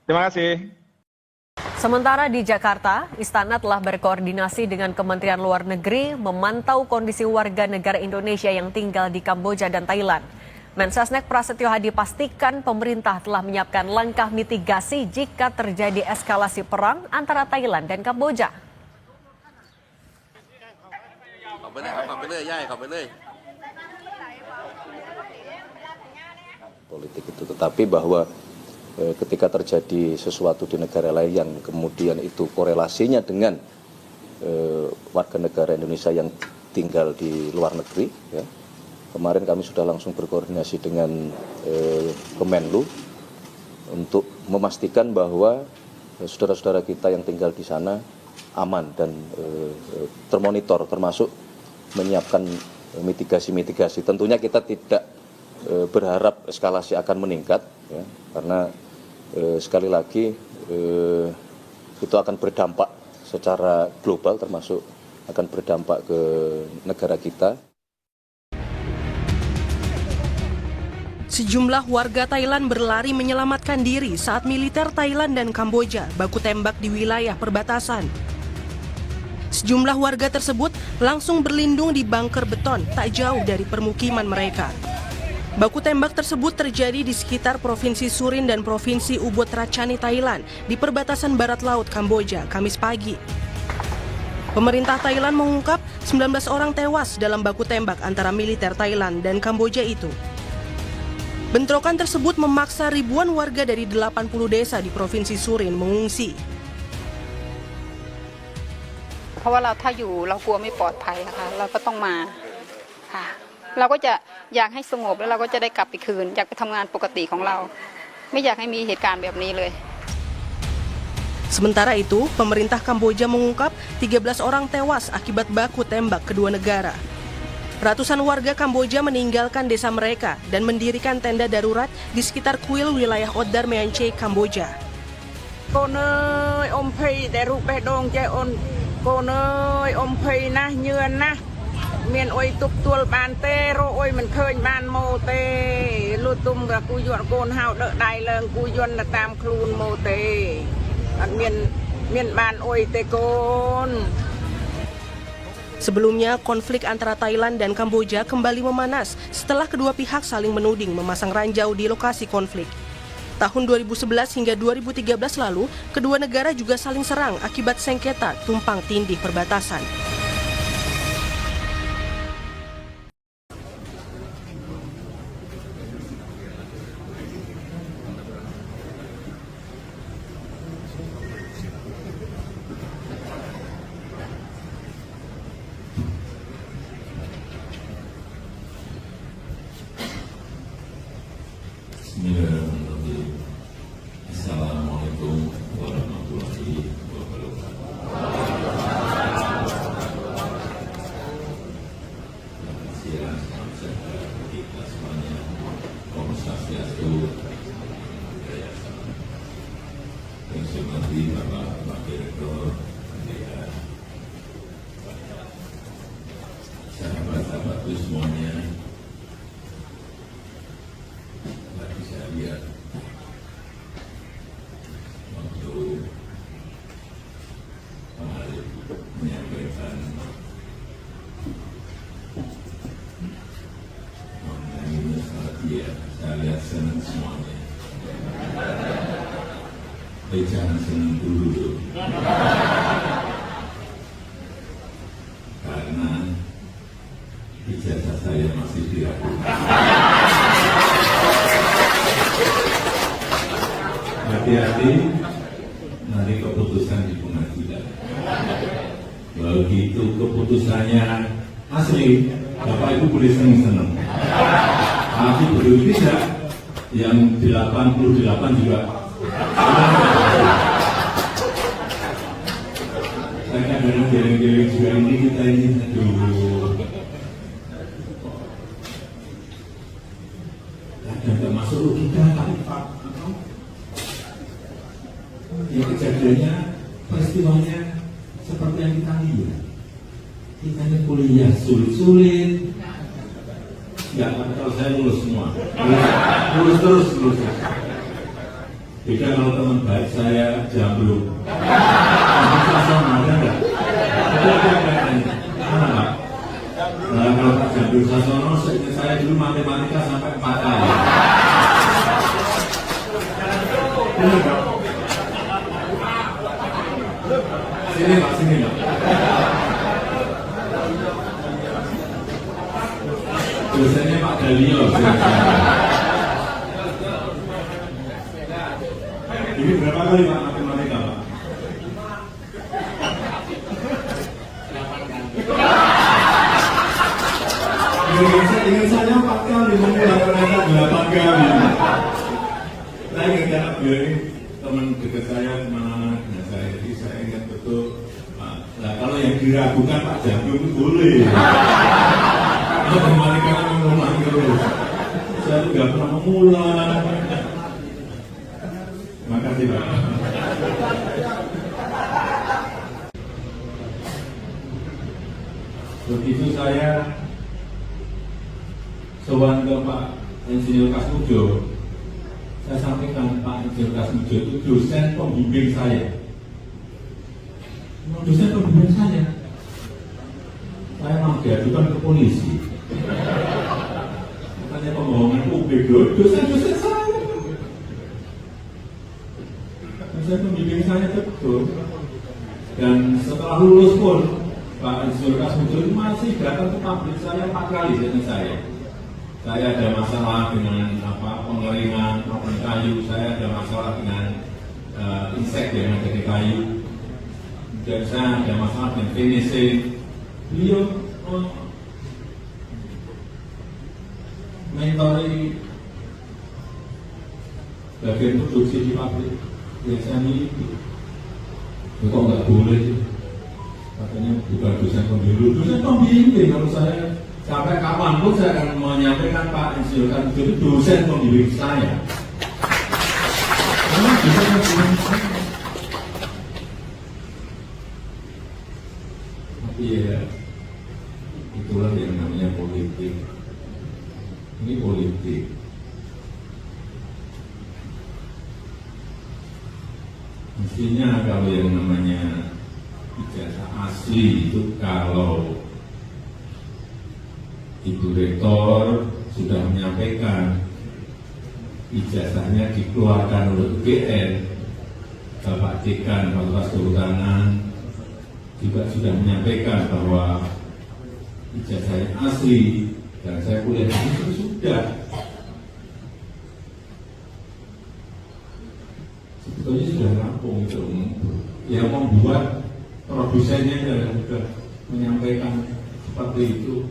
Terima kasih. Sementara di Jakarta, Istana telah berkoordinasi dengan Kementerian Luar Negeri memantau kondisi warga negara Indonesia yang tinggal di Kamboja dan Thailand. Mensesnek Prasetyo Hadi pastikan pemerintah telah menyiapkan langkah mitigasi jika terjadi eskalasi perang antara Thailand dan Kamboja. Politik itu, tetapi bahwa ketika terjadi sesuatu di negara lain yang kemudian itu korelasinya dengan warga negara Indonesia yang tinggal di luar negeri, ya, kemarin kami sudah langsung berkoordinasi dengan Kemenlu untuk memastikan bahwa saudara-saudara kita yang tinggal di sana aman dan termonitor, termasuk menyiapkan mitigasi-mitigasi. Tentunya kita tidak berharap eskalasi akan meningkat, ya, karena sekali lagi itu akan berdampak secara global, termasuk akan berdampak ke negara kita. Sejumlah warga Thailand berlari menyelamatkan diri saat militer Thailand dan Kamboja baku tembak di wilayah perbatasan. Sejumlah warga tersebut langsung berlindung di bunker beton tak jauh dari permukiman mereka. Baku tembak tersebut terjadi di sekitar Provinsi Surin dan Provinsi Ubud Ratchani, Thailand, di perbatasan barat laut Kamboja, Kamis pagi. Pemerintah Thailand mengungkap 19 orang tewas dalam baku tembak antara militer Thailand dan Kamboja itu. Bentrokan tersebut memaksa ribuan warga dari 80 desa di Provinsi Surin mengungsi. เพราะว่าถ้าอยู่เรากลัวไม่ปลอดภัยค่ะเราก็ต้องมาค่ะเราก็จะอยากให้สงบแล้วเราก็จะได้กลับไปคืนอยากไปทำงานปกติของเราไม่อยากให้มีเหตุการณ์แบบนี้เลย Sementara itu, pemerintah Kamboja mengungkap 13 orang tewas akibat baku tembak kedua negara. Ratusan warga Kamboja meninggalkan desa mereka dan mendirikan tenda darurat di sekitar kuil wilayah Odar Meanchey, Kamboja. Sebelumnya, konflik antara Thailand dan Kamboja kembali memanas setelah kedua pihak saling menuding memasang ranjau di lokasi konflik. Tahun 2011 hingga 2013 lalu, kedua negara juga saling serang akibat sengketa tumpang tindih perbatasan. Assalamualaikum warahmatullahi Sahabat-sahabatku semuanya, bagi saya untuk menyampaikan mengenai nostalgia. Saya lihat senang semuanya. Jangan senang dulu, karena ijazah saya masih diragukan. Hati-hati, nanti keputusan di pengadilan. Begitu keputusannya asli, Bapak Ibu boleh senang-senang. Tapi begitu tidak, yang 88 juga. Saya kadang geleng-geleng juga ini kita ini aduh. Kadang tak masuk logika tapi Pak. Ya kejadiannya, peristiwanya seperti yang kita lihat. Kita ini kuliah sulit-sulit. Ya, kalau saya lulus semua. Lulus terus. Beda kalau teman baik saya Jambrut. Sama ada enggak? Mana Pak? Nah, kalau Pak Jambrut Sasono, saya dulu matematika sampai 4 kali. Benar Pak? Sini Pak. Dosennya Pak Dalio. Ini berapa kali Pak matematika Pak? Dengan saya 4 kali mengulang ternyata 8 kali. Saya ingat beliau ini teman dekat saya kemana-mana dengan saya, jadi saya ingat betul. Nah kalau yang diragukan Pak Jagung itu boleh. Kalau kembali karena mengulang terus, saya itu nggak pernah mengulang. Terima kasih Pak. Begitu saya sowan ke Pak Insinyur Kasmujo, saya sampaikan Pak Insinyur Kasmujo itu dosen pembimbing saya. Dosen pembimbing saya mau diadukan ke polisi. Makanya pembohongan publik dosen saya. Dosen pembimbing saya betul. Dan setelah lulus pun Pak Insinyur Kasmujo masih datang ke pabrik saya 4 kali dengan saya. Saya ada masalah dengan pengeringan kayu, saya ada masalah dengan insek yang ada di kayu, dan saya ada masalah dengan finishing. Beliau mentori bagian produksi di pabrik yang saya miliki. Kok nggak boleh? Katanya bukan dosen pembimbing, dosen pembimbing. Kalau saya sampai kapanpun saya akan menyampaikan Pak Insinyur Kasmujo itu dosen pembimbing saya. Memang dosen pembimbing saya. Tapi ya, itulah yang namanya politik. Ini politik. Mestinya kalau yang namanya ijazah asli itu kalau Ibu Rektor sudah menyampaikan ijazahnya dikeluarkan oleh UGM, Bapak Dekan Fakultas Kehutanan juga sudah menyampaikan bahwa ijazahnya asli dan saya kuliah di situ sudah. Sebetulnya sudah rampung itu. Yang membuat produsennya sudah menyampaikan seperti itu.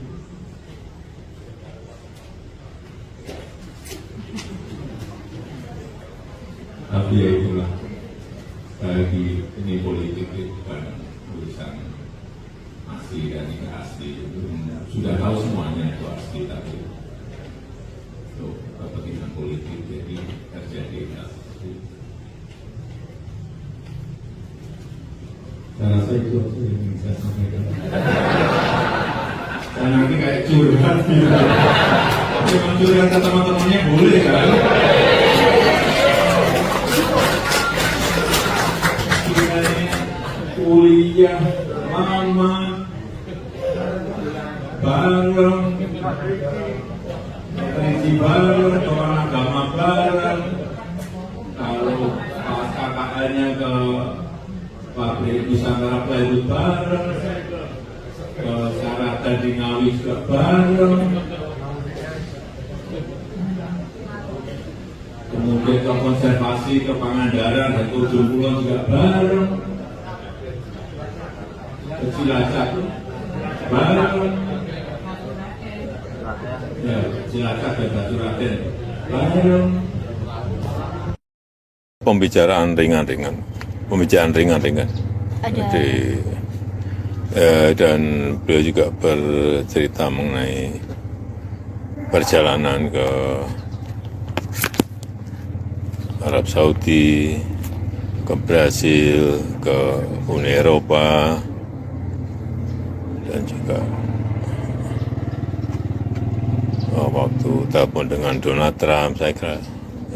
Tapi ya itulah, bagi ini politik itu bukan urusan asli dan tidak asli. Sudah tahu semuanya itu asli, tapi itu kepentingan politik jadi terjadi asli. Saya rasa itu aja yang ingin saya sampaikan. Dan nanti kayak curhat gitu. Tapi curhat ke teman-temannya boleh kan? Kuliah lama bareng, referensi bareng, orang agama bareng. Kalau pas KKN-nya ke pabrik Nusantara Plywood bareng, ke Sarada di Ngawi juga bareng, kemudian ke konservasi ke Pangandaran dan ke Ujung Kulon juga bareng, ke Cilacap bareng, ya Cilacap dan Batu Raden bareng. Pembicaraan ringan-ringan. Jadi, dan beliau juga bercerita mengenai perjalanan ke Arab Saudi, ke Brasil, ke Uni Eropa, dan juga waktu telepon dengan Donald Trump, saya kira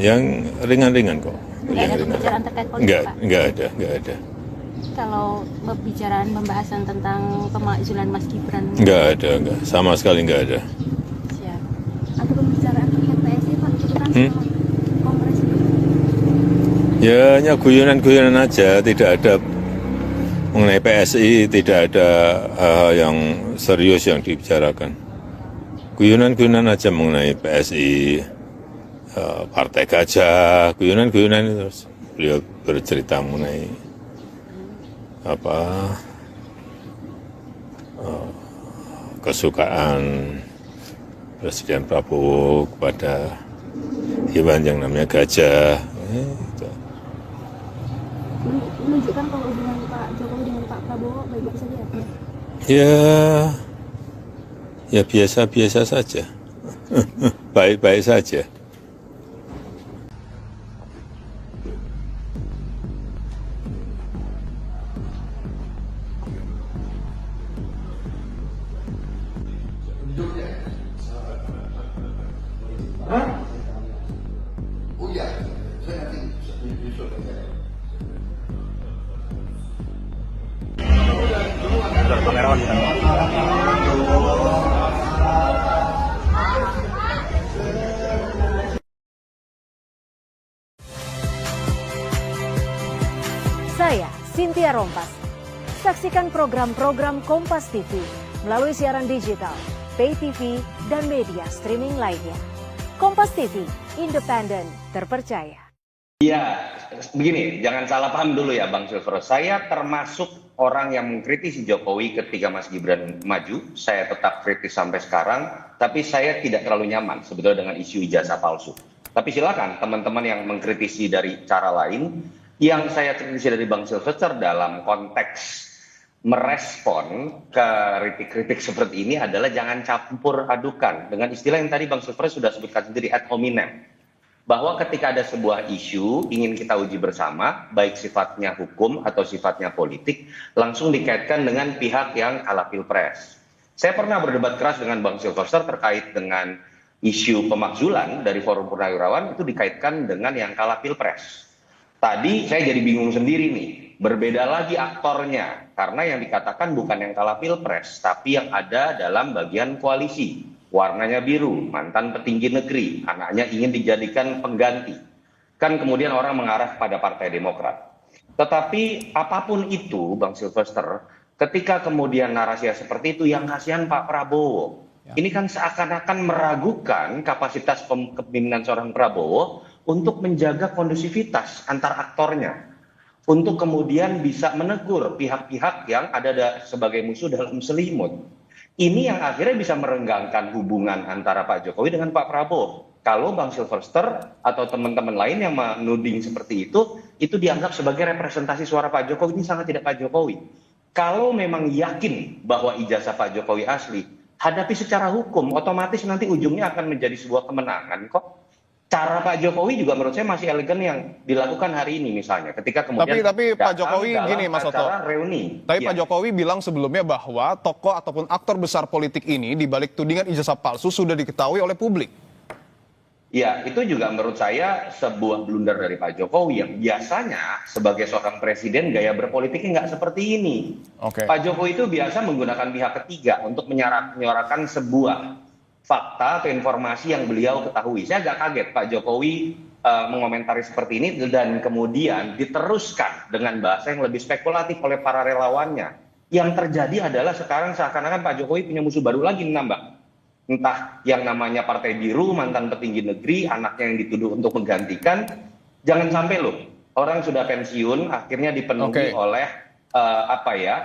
yang ringan-ringan kok. Nggak ada pembicaraan terkait politik, Pak? Nggak ada. Kalau pembahasan tentang pemakzulan Mas Gibran? Nggak ada, sama sekali nggak ada. Siap. Ada pembicaraan terkait PSI, Pak? Itu kan Kongres. Ya, hanya guyonan-guyonan aja, tidak ada mengenai PSI, tidak ada hal yang serius yang dibicarakan. Guyonan-guyonan aja mengenai PSI, Partai Gajah, guyonan-guyonan itu. Beliau bercerita mengenai kesukaan Presiden Prabowo kepada hewan yang namanya gajah. Gitu. Menunjukkan kalau hubungan Pak Jokowi dengan Pak Prabowo baik-baik saja ya Pak? Ya biasa-biasa saja. Baik-baik saja. Saya Cynthia Rompas. Saksikan program-program Kompas TV melalui siaran digital, pay TV, dan media streaming lainnya. Kompas TV, independen, terpercaya. Iya, begini, jangan salah paham dulu ya Bang Silver. Saya termasuk orang yang mengkritisi Jokowi ketika Mas Gibran maju. Saya tetap kritis sampai sekarang, tapi saya tidak terlalu nyaman sebetulnya dengan isu ijazah palsu. Tapi silakan teman-teman yang mengkritisi dari cara lain. Yang saya kritisi dari Bang Silvester dalam konteks merespon kritik-kritik seperti ini adalah jangan campur adukan dengan istilah yang tadi Bang Silvester sudah sebutkan sendiri, ad hominem. Bahwa ketika ada sebuah isu ingin kita uji bersama, baik sifatnya hukum atau sifatnya politik, langsung dikaitkan dengan pihak yang kalah pilpres. Saya pernah berdebat keras dengan Bang Silvester terkait dengan isu pemakzulan dari Forum Purnawirawan, itu dikaitkan dengan yang kalah pilpres. Tadi saya jadi bingung sendiri nih, berbeda lagi aktornya, karena yang dikatakan bukan yang kalah pilpres, tapi yang ada dalam bagian koalisi. Warnanya biru, mantan petinggi negeri, anaknya ingin dijadikan pengganti. Kan kemudian orang mengarah pada Partai Demokrat. Tetapi apapun itu, Bang Silvester, ketika kemudian narasi seperti itu, yang kasihan Pak Prabowo. Ini kan seakan-akan meragukan kapasitas kepemimpinan seorang Prabowo untuk menjaga kondusivitas antar aktornya. Untuk kemudian bisa menegur pihak-pihak yang ada sebagai musuh dalam selimut. Ini yang akhirnya bisa merenggangkan hubungan antara Pak Jokowi dengan Pak Prabowo. Kalau Bang Silvester atau teman-teman lain yang menuding seperti itu dianggap sebagai representasi suara Pak Jokowi. Ini sangat tidak Pak Jokowi. Kalau memang yakin bahwa ijazah Pak Jokowi asli, hadapi secara hukum, otomatis nanti ujungnya akan menjadi sebuah kemenangan kok. Cara Pak Jokowi juga menurut saya masih elegan yang dilakukan hari ini misalnya. Ketika kemudian tapi Pak Jokowi gini Mas Oto. Reuni. Tapi Pak Jokowi bilang sebelumnya bahwa tokoh ataupun aktor besar politik ini di balik tudingan ijazah palsu sudah diketahui oleh publik. Ya, itu juga menurut saya sebuah blunder dari Pak Jokowi yang biasanya sebagai seorang presiden gaya berpolitiknya nggak seperti ini. Pak Jokowi itu biasa menggunakan pihak ketiga untuk menyuarakan sebuah fakta atau informasi yang beliau ketahui. Saya agak kaget Pak Jokowi mengomentari seperti ini dan kemudian diteruskan dengan bahasa yang lebih spekulatif oleh para relawannya. Yang terjadi adalah sekarang seakan-akan Pak Jokowi punya musuh baru lagi nambah. Entah yang namanya Partai Biru, mantan petinggi negeri, anaknya yang dituduh untuk menggantikan. Jangan sampai loh, orang sudah pensiun akhirnya dipenuhi oleh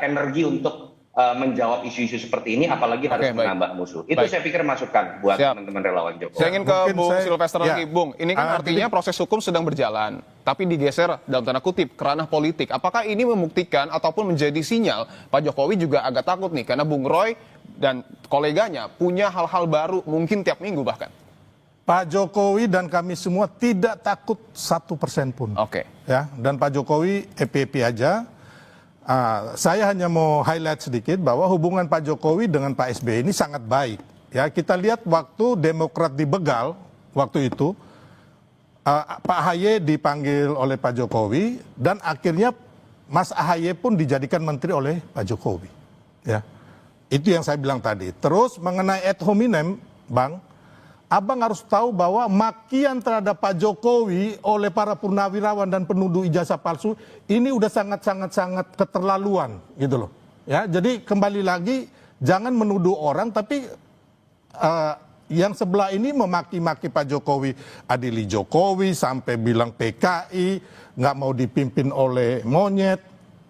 energi untuk menjawab isu-isu seperti ini, apalagi harus menambah musuh. Itu saya pikir masukan buat teman-teman relawan Jokowi. Saya ingin ke Bung Silvester lagi. Bung, ini kan artinya proses hukum sedang berjalan, tapi digeser dalam tanda kutip ke ranah politik. Apakah ini membuktikan ataupun menjadi sinyal Pak Jokowi juga agak takut nih, karena Bung Roy dan koleganya punya hal-hal baru mungkin tiap minggu bahkan? Pak Jokowi dan kami semua tidak takut 1% pun. Ya, dan Pak Jokowi happy aja. Saya hanya mau highlight sedikit bahwa hubungan Pak Jokowi dengan Pak SBY ini sangat baik. Ya, kita lihat waktu Demokrat dibegal waktu itu, Pak AHY dipanggil oleh Pak Jokowi dan akhirnya Mas AHY pun dijadikan menteri oleh Pak Jokowi. Ya, itu yang saya bilang tadi. Terus mengenai ad hominem, Bang, Abang harus tahu bahwa makian terhadap Pak Jokowi oleh para purnawirawan dan penuduh ijazah palsu ini udah sangat keterlaluan gitu loh. Ya, jadi kembali lagi jangan menuduh orang, tapi yang sebelah ini memaki-maki Pak Jokowi, adili Jokowi sampai bilang PKI nggak mau dipimpin oleh monyet.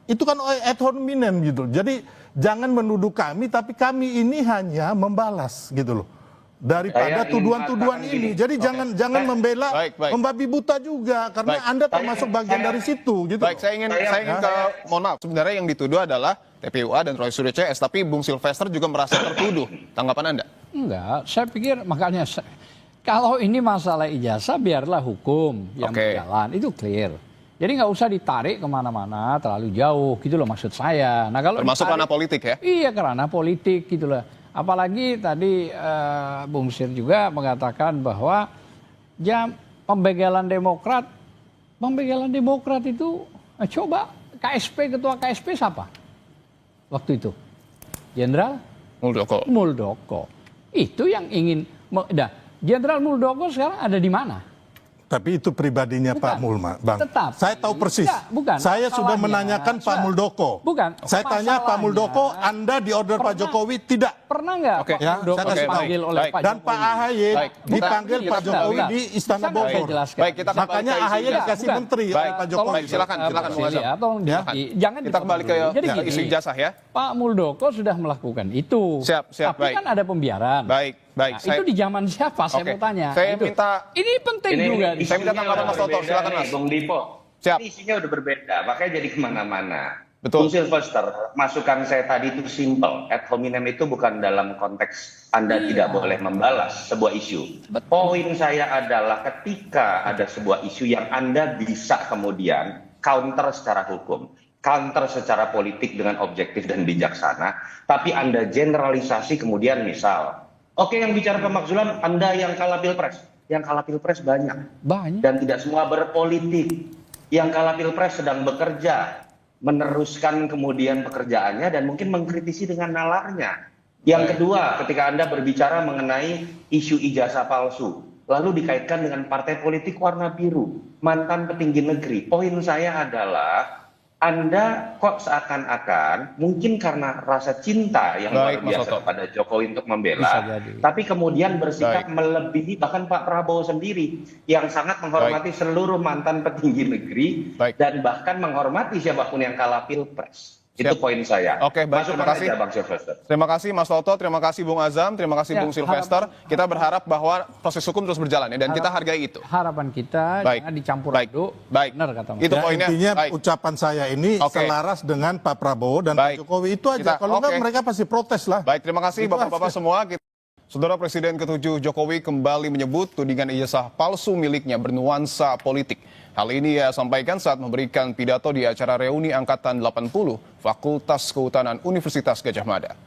Itu kan ad hominem gitu. Jadi jangan menuduh kami, tapi kami ini hanya membalas gitu loh. daripada tuduhan-tuduhan ini. Jadi jangan membela membabi buta juga karena Anda termasuk bagian dari situ gitu. Baik, saya ingin ke mohon maaf, sebenarnya yang dituduh adalah TPUA dan Roy Suryo CS, tapi Bung Silvester juga merasa tertuduh. Tanggapan Anda? Enggak, saya pikir makanya kalau ini masalah ijazah biarlah hukum yang berjalan, itu clear. Jadi nggak usah ditarik kemana-mana terlalu jauh gitu loh maksud saya. Nah kalau termasuk ranah politik ya? Iya, karena politik gitu loh. Apalagi tadi Bung Sir juga mengatakan bahwa ya pembegalan Demokrat itu coba ketua KSP siapa waktu itu? Jenderal Muldoko. Itu yang ingin. Jenderal Muldoko sekarang ada di mana? Tapi itu pribadinya Pak Mulma, Bang. Tetap. Saya tahu persis. Bukan. Saya sudah menanyakan Pak Muldoko. Bukan. Saya tanya Pak Muldoko, Anda di order Pak Jokowi tidak? Pernah nggak Pak Muldoko dipanggil oleh Pak Jokowi? Dan Pak AHY dipanggil Pak Jokowi di Istana Bogor. Baik, kita makanya AHY dikasih menteri oleh Pak Jokowi. Silakan Bung Azam. Jangan kita kembali ke isu ijazah ya. Pak Muldoko sudah melakukan itu. Siap. Tapi kan ada pembiaran. Baik. Itu di zaman siapa? Saya mau tanya. Saya minta. Ini penting juga. Saya minta tanggapan Mas Toto. Silakan Mas. Bung Dipo. Siap. Ini isinya udah berbeda, makanya jadi kemana-mana. Betul. Bung Silvester, masukan saya tadi itu simple. Ad hominem itu bukan dalam konteks Anda tidak boleh membalas sebuah isu. Poin saya adalah ketika ada sebuah isu yang Anda bisa kemudian counter secara hukum, counter secara politik dengan objektif dan bijaksana, tapi Anda generalisasi kemudian misal, oke, yang bicara pemakzulan Anda yang kalah pilpres. Yang kalah pilpres banyak. Dan tidak semua berpolitik. Yang kalah pilpres sedang bekerja, meneruskan kemudian pekerjaannya dan mungkin mengkritisi dengan nalarnya. Yang kedua, ketika Anda berbicara mengenai isu ijazah palsu, lalu dikaitkan dengan partai politik warna biru, mantan petinggi negeri. Poin saya adalah Anda kok seakan-akan mungkin karena rasa cinta yang luar biasa kepada Jokowi untuk membela, tapi kemudian bersikap melebihi bahkan Pak Prabowo sendiri yang sangat menghormati seluruh mantan petinggi negeri dan bahkan menghormati siapapun yang kalah pilpres. Itu poin saya. Oke, baik. Terima kasih. Bang Silvester. Terima kasih Mas Toto, terima kasih Bung Azam, terima kasih Bung Silvester. Kita berharap bahwa proses hukum terus berjalan ya, dan kita hargai itu. Harapan kita jangan dicampur aduk. Benar kata Mas. Itu poinnya. Intinya ucapan saya ini selaras dengan Pak Prabowo dan Pak Jokowi itu aja. Kalau enggak mereka pasti protes lah. Baik, terima kasih Bapak-bapak semua. Saudara Presiden ke-7 Jokowi kembali menyebut tudingan ijazah palsu miliknya bernuansa politik. Hal ini ia sampaikan saat memberikan pidato di acara reuni Angkatan 80 Fakultas Kehutanan Universitas Gadjah Mada.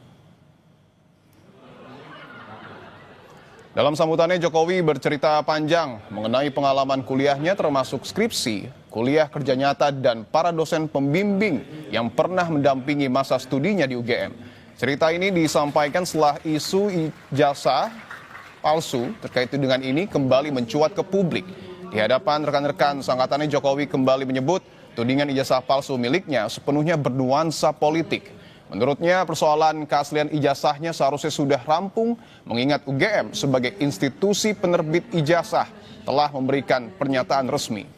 Dalam sambutannya Jokowi bercerita panjang mengenai pengalaman kuliahnya termasuk skripsi, kuliah kerja nyata dan para dosen pembimbing yang pernah mendampingi masa studinya di UGM. Cerita ini disampaikan setelah isu ijazah palsu terkait dengan ini kembali mencuat ke publik. Di hadapan rekan-rekan seangkatannya Jokowi kembali menyebut tudingan ijazah palsu miliknya sepenuhnya bernuansa politik. Menurutnya persoalan keaslian ijazahnya seharusnya sudah rampung mengingat UGM sebagai institusi penerbit ijazah telah memberikan pernyataan resmi.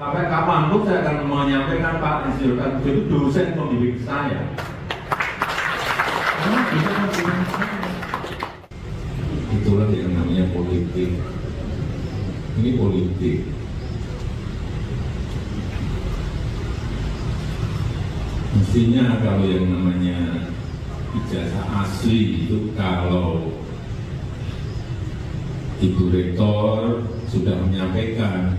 Sampai kapanpun saya akan menyampaikan Pak Insinyur itu dosen pembimbing saya. Itulah yang namanya politik. Ini politik. Mestinya kalau yang namanya ijazah asli itu kalau Ibu Rektor sudah menyampaikan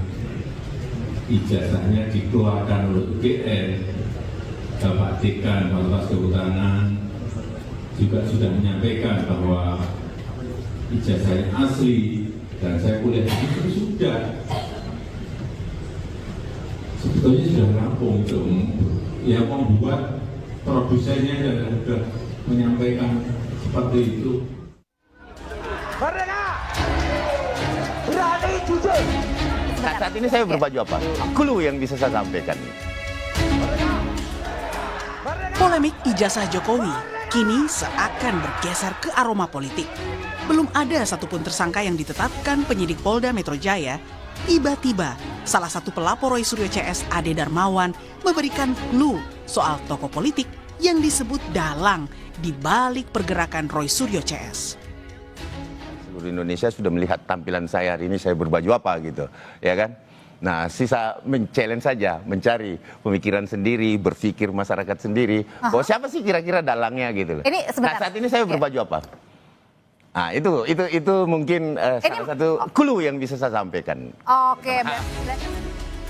ijazahnya dikeluarkan oleh UGM, Bapak Dekan Fakultas Kehutanan juga sudah menyampaikan bahwa ijazahnya asli dan saya kuliah di situ sudah sebetulnya sudah rampung itu ya membuat produsennya sudah menyampaikan seperti itu. Merdeka! Berani jujur! Nah, saat ini saya berbaju apa? Clue yang bisa saya sampaikan. Polemik ijazah Jokowi kini seakan bergeser ke aroma politik. Belum ada satupun tersangka yang ditetapkan penyidik Polda Metro Jaya, tiba-tiba Salah satu pelapor Roy Suryo CS, Ade Darmawan, memberikan clue soal tokoh politik yang disebut dalang di balik pergerakan Roy Suryo CS. Seluruh Indonesia sudah melihat tampilan saya hari ini, saya berbaju apa gitu, ya kan? Nah, sisa men-challenge saja, mencari pemikiran sendiri, berpikir masyarakat sendiri. Bahwa siapa sih kira-kira dalangnya gitu loh. Nah, saat ini saya berbaju apa? Nah, itu mungkin salah satu clue yang bisa saya sampaikan. Oke.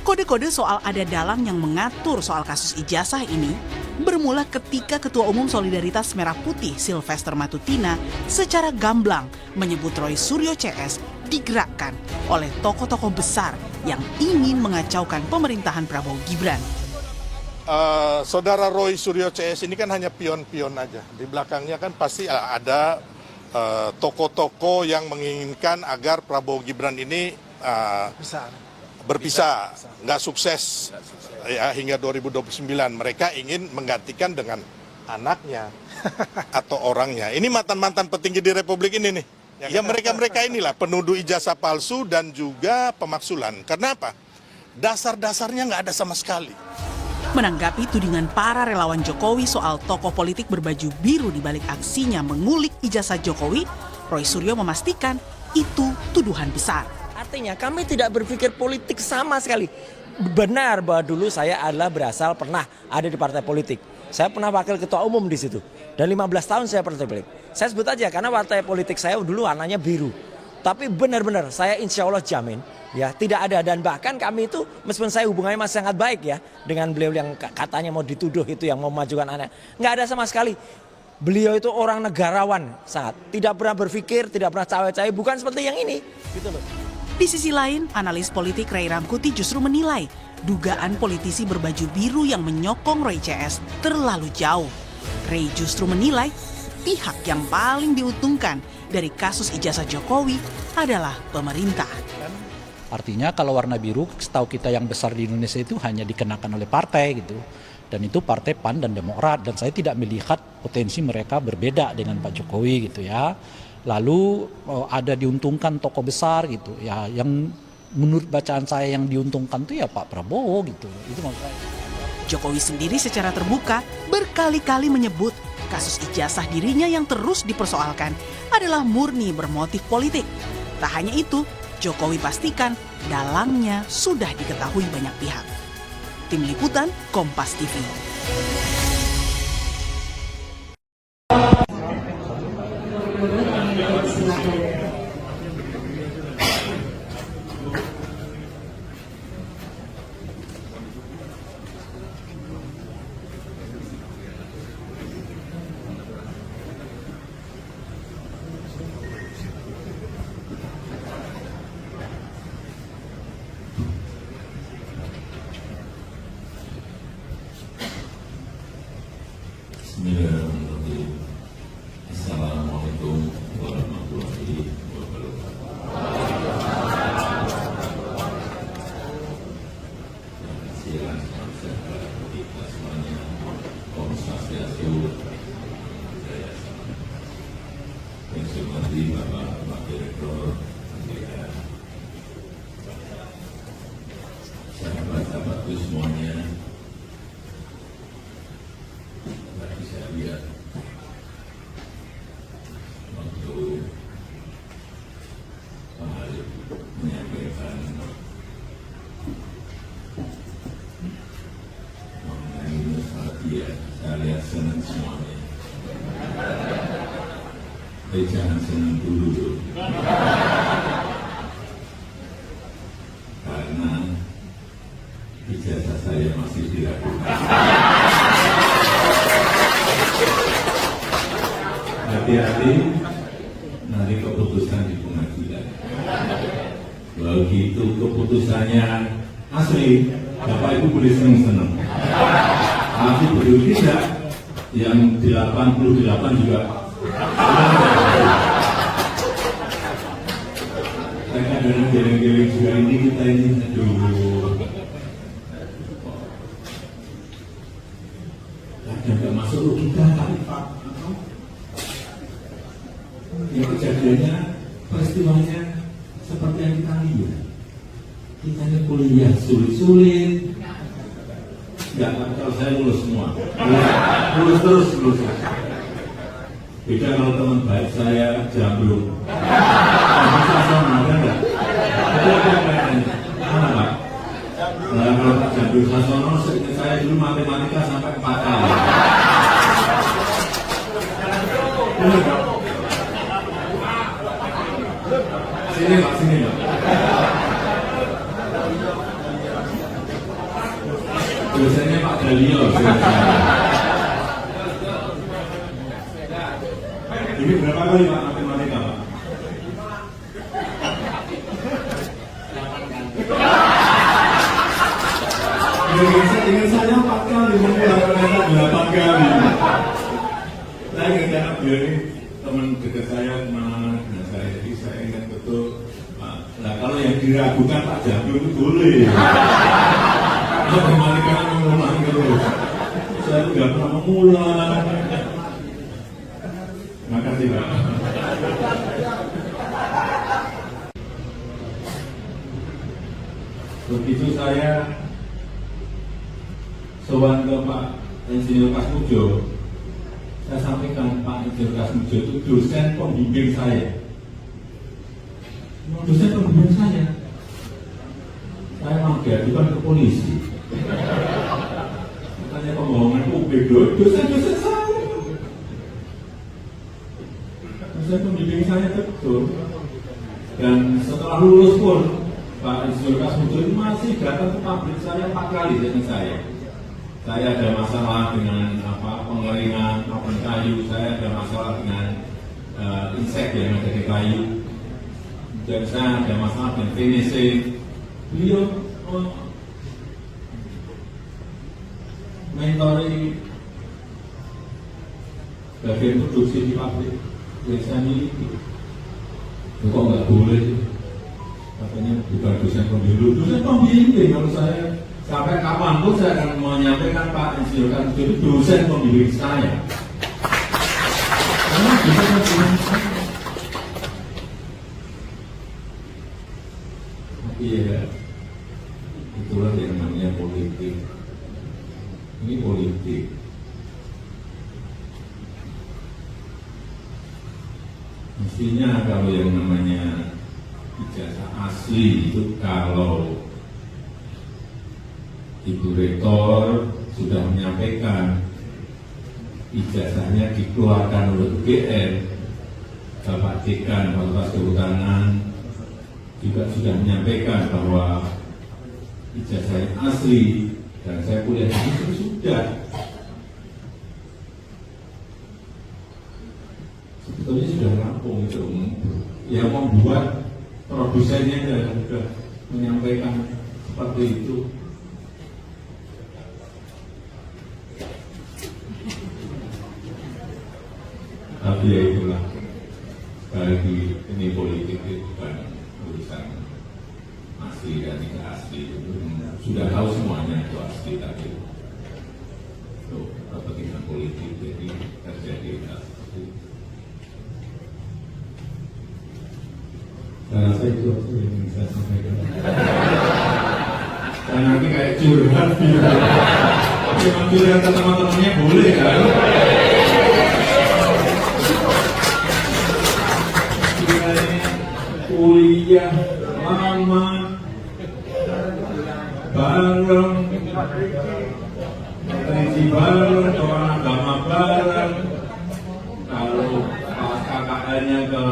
Kode-kode soal ada dalang yang mengatur soal kasus ijazah ini bermula ketika Ketua Umum Solidaritas Merah Putih Sylvester Matutina secara gamblang menyebut Roy Suryo CS digerakkan oleh tokoh-tokoh besar yang ingin mengacaukan pemerintahan Prabowo Gibran. Saudara Roy Suryo CS ini kan hanya pion-pion aja. Di belakangnya kan pasti ada tokoh-tokoh yang menginginkan agar Prabowo Gibran ini berpisah, nggak sukses ya hingga 2029. Mereka ingin menggantikan dengan anaknya atau orangnya. Ini mantan-mantan petinggi di Republik ini nih. Ya mereka-mereka inilah penuduh ijazah palsu dan juga pemaksulan. Karena apa? Dasar-dasarnya nggak ada sama sekali. Menanggapi tudingan para relawan Jokowi soal tokoh politik berbaju biru di balik aksinya mengulik ijazah Jokowi, Roy Suryo memastikan itu tuduhan besar. Artinya kami tidak berpikir politik sama sekali. Benar bahwa dulu saya adalah berasal pernah ada di partai politik. Saya pernah wakil ketua umum di situ. Dan 15 tahun saya partai politik. Saya sebut aja karena partai politik saya dulu warnanya biru. Tapi benar-benar saya insya Allah jamin ya tidak ada. Dan bahkan kami itu meskipun saya hubungannya masih sangat baik ya dengan beliau yang katanya mau dituduh itu yang mau memajukan anak. Nggak ada sama sekali. Beliau itu orang negarawan sangat. Tidak pernah berpikir, tidak pernah cawe-cawe. Bukan seperti yang ini. Gitu loh. Di sisi lain, analis politik Ray Rangkuti justru menilai dugaan politisi berbaju biru yang menyokong Roy CS terlalu jauh. Ray justru menilai pihak yang paling diuntungkan dari kasus ijazah Jokowi adalah pemerintah. Artinya kalau warna biru, setahu kita yang besar di Indonesia itu hanya dikenakan oleh partai gitu. Dan itu partai PAN dan Demokrat. Dan saya tidak melihat potensi mereka berbeda dengan Pak Jokowi gitu ya. Lalu ada diuntungkan tokoh besar gitu ya, yang menurut bacaan saya yang diuntungkan itu ya Pak Prabowo gitu. Itu maksud saya. Jokowi sendiri secara terbuka berkali-kali menyebut kasus ijazah dirinya yang terus dipersoalkan adalah murni bermotif politik. Tak hanya itu, Jokowi pastikan dalangnya sudah diketahui banyak pihak. Tim Liputan Kompas TV. Bismillahirrahmanirrahim. Assalamualaikum warahmatullahi sahabat-sahabatku semuanya. Lihat waktu Pak Harif menyampaikan mengenai nostalgia, saya lihat senang semuanya. Tapi jangan senang dulu, karena ijazah saya masih diragukan. Hati-hati, nanti keputusan di pengadilan. Begitu keputusannya asli, Bapak Ibu boleh senang-senang. Tapi begitu tidak, yang 88 juga. Kadang-kadang geleng-geleng juga ini kita ini, aduh. Kadang nggak masuk logika, tapi Pak. Ya kejadiannya, peristiwanya seperti yang kita lihat. Kita lihat kuliah sulit-sulit. Enggak, kalau saya lulus semua. Lulus terus. Beda kalau teman baik saya Jambrung. Masa sama ada enggak? Mana Pak? Kalau Pak Jambrung Sasono, saya dulu matematika sampai 4 kali. Sini Pak. Dosennya Pak Dalio. Ini berapa kali Pak matematika Pak? Dengan saya 4 kali, ternyata 8 kali. Saya ingat ini teman dekat saya kemana-mana dengan saya, jadi saya ingat betul. Nah kalau yang diragukan Pak Jambrung itu boleh. Matematika mengulang terus. Saya nggak pernah mengulang. Terima kasih Pak. Begitu saya sowan ke Pak Insinyur Kasmujo, saya sampaikan Pak Insinyur Kasmujo itu dosen pembimbing saya. Dosen pembimbing saya memang diadukan ke polisi. Katanya pembohongan publik, dosen saya. Dosen pembimbing saya betul. Dan setelah lulus pun Pak Insinyur Kasmujo itu masih datang ke pabrik saya 4 kali dengan saya. Saya ada masalah dengan pengeringan papan kayu, saya ada masalah dengan insek yang ada di kayu, dan saya ada masalah dengan finishing. Beliau mentori bagian produksi di pabrik yang saya miliki. Kok nggak boleh? Katanya bukan dosen pembimbing. Kalau saya sampai kapanpun saya akan menyampaikan Pak Insinyur Kasmujo itu dosen pembimbing saya. Karena dosen pembimbing saya. Iya, itulah yang namanya politik. Ini politik. Mestinya kalau yang namanya ijazah asli itu kalau Ibu Rektor sudah menyampaikan ijazahnya dikeluarkan oleh UGM, Bapak Dekan Fakultas Kehutanan juga sudah menyampaikan bahwa ijazah yang asli dan saya kuliah di situ sudah. Sebetulnya sudah rampung itu. Yang membuat produsennya sudah menyampaikan seperti itu. Tapi ya itulah, bagi ini politik itu bukan urusan asli dan tidak asli. Sudah tahu semuanya itu asli, tapi itu kepentingan politik jadi terjadi seperti itu. Saya rasa itu yang bisa saya sampaikan. Dan nanti kayak curhat gitu. Tapi curhat ke teman-temannya boleh kan? Kuliah lama bareng, tradisi bareng, orang agama bareng. Kalau pas KKN-nya ke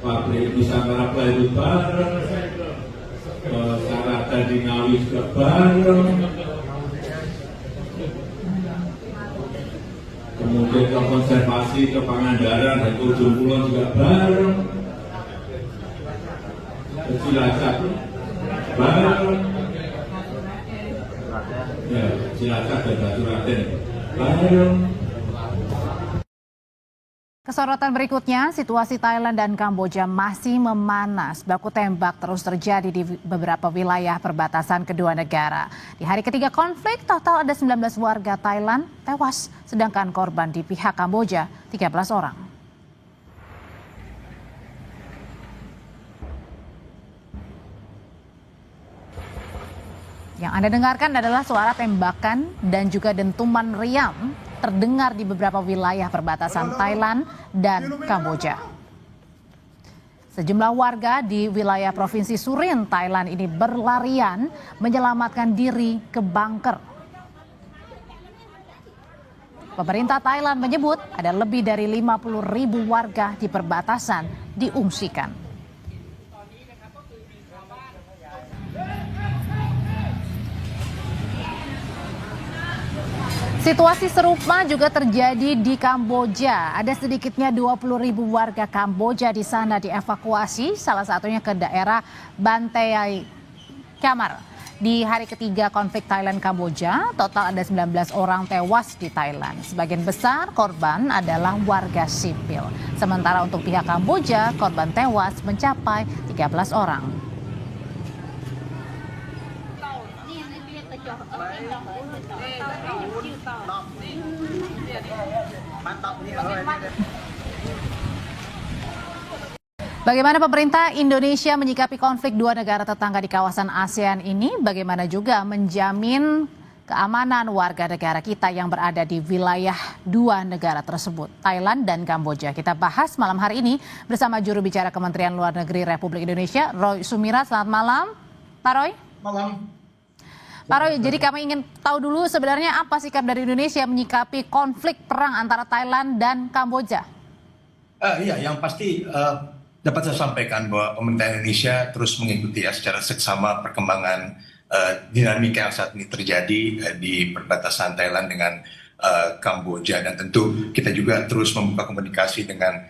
pabrik Nusantara Plywood bareng, ke Sarada di Ngawi juga bareng, kemudian ke konservasi ke Pangandaran dan ke Ujung Kulon juga bareng, ke Cilacap bareng, ya Cilacap dan Batu Raden bareng. Kesorotan berikutnya, situasi Thailand dan Kamboja masih memanas. Baku tembak terus terjadi di beberapa wilayah perbatasan kedua negara. Di hari ketiga konflik, total ada 19 warga Thailand tewas, sedangkan korban di pihak Kamboja 13 orang. Yang Anda dengarkan adalah suara tembakan dan juga dentuman meriam terdengar di beberapa wilayah perbatasan Thailand dan Kamboja. Sejumlah warga di wilayah Provinsi Surin, Thailand ini berlarian menyelamatkan diri ke bunker. Pemerintah Thailand menyebut ada lebih dari 50.000 warga di perbatasan diungsikan. Situasi serupa juga terjadi di Kamboja. Ada sedikitnya 20.000 warga Kamboja di sana dievakuasi, salah satunya ke daerah Banteay Kamar. Di hari ketiga konflik Thailand-Kamboja, total ada 19 orang tewas di Thailand. Sebagian besar korban adalah warga sipil. Sementara untuk pihak Kamboja, korban tewas mencapai 13 orang. Bagaimana pemerintah Indonesia menyikapi konflik dua negara tetangga di kawasan ASEAN ini? Bagaimana juga menjamin keamanan warga negara kita yang berada di wilayah dua negara tersebut, Thailand dan Kamboja? Kita bahas malam hari ini bersama juru bicara Kementerian Luar Negeri Republik Indonesia, Roy Sumirat. Selamat malam, Pak Roy. Malam. Pak Roy, jadi kami ingin tahu dulu sebenarnya apa sikap dari Indonesia menyikapi konflik perang antara Thailand dan Kamboja? Iya, yang pasti dapat saya sampaikan bahwa pemerintah Indonesia terus mengikuti secara seksama perkembangan dinamika yang saat ini terjadi di perbatasan Thailand dengan Kamboja, dan tentu kita juga terus membuka komunikasi dengan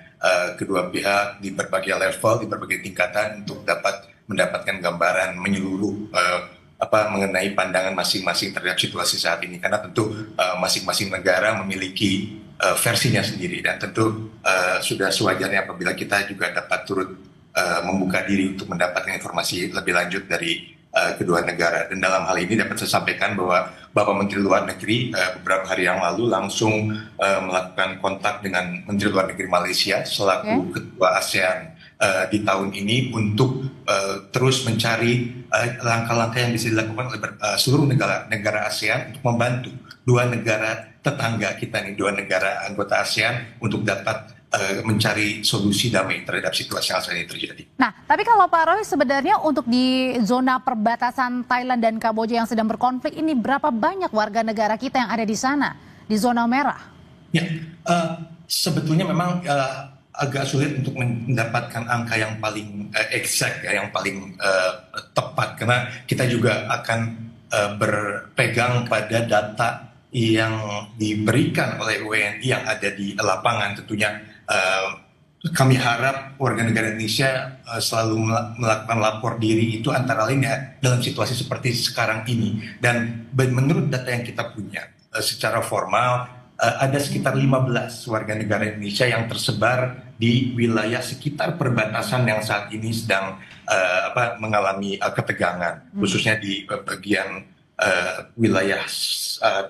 kedua pihak di berbagai level, di berbagai tingkatan untuk dapat mendapatkan gambaran menyeluruh mengenai pandangan masing-masing terhadap situasi saat ini, karena tentu masing-masing negara memiliki versinya sendiri, dan tentu sudah sewajarnya apabila kita juga dapat turut membuka diri untuk mendapatkan informasi lebih lanjut dari kedua negara. Dan dalam hal ini dapat saya sampaikan bahwa Bapak Menteri Luar Negeri beberapa hari yang lalu langsung melakukan kontak dengan Menteri Luar Negeri Malaysia selaku Ketua ASEAN di tahun ini untuk terus mencari langkah-langkah yang bisa dilakukan oleh seluruh negara ASEAN untuk membantu dua negara tetangga kita nih, dua negara anggota ASEAN untuk dapat mencari solusi damai terhadap situasi yang saat ini terjadi. Nah, tapi kalau Pak Roy, sebenarnya untuk di zona perbatasan Thailand dan Kamboja yang sedang berkonflik ini, berapa banyak warga negara kita yang ada di sana, di zona merah? Ya, sebetulnya memang agak sulit untuk mendapatkan angka yang paling exact, yang paling tepat, karena kita juga akan berpegang pada data yang diberikan oleh WNI yang ada di lapangan. Tentunya kami harap warga negara Indonesia selalu melakukan lapor diri itu antara lain dalam situasi seperti sekarang ini. Dan menurut data yang kita punya secara formal ada sekitar 15 warga negara Indonesia yang tersebar di wilayah sekitar perbatasan yang saat ini sedang mengalami ketegangan, khususnya di bagian wilayah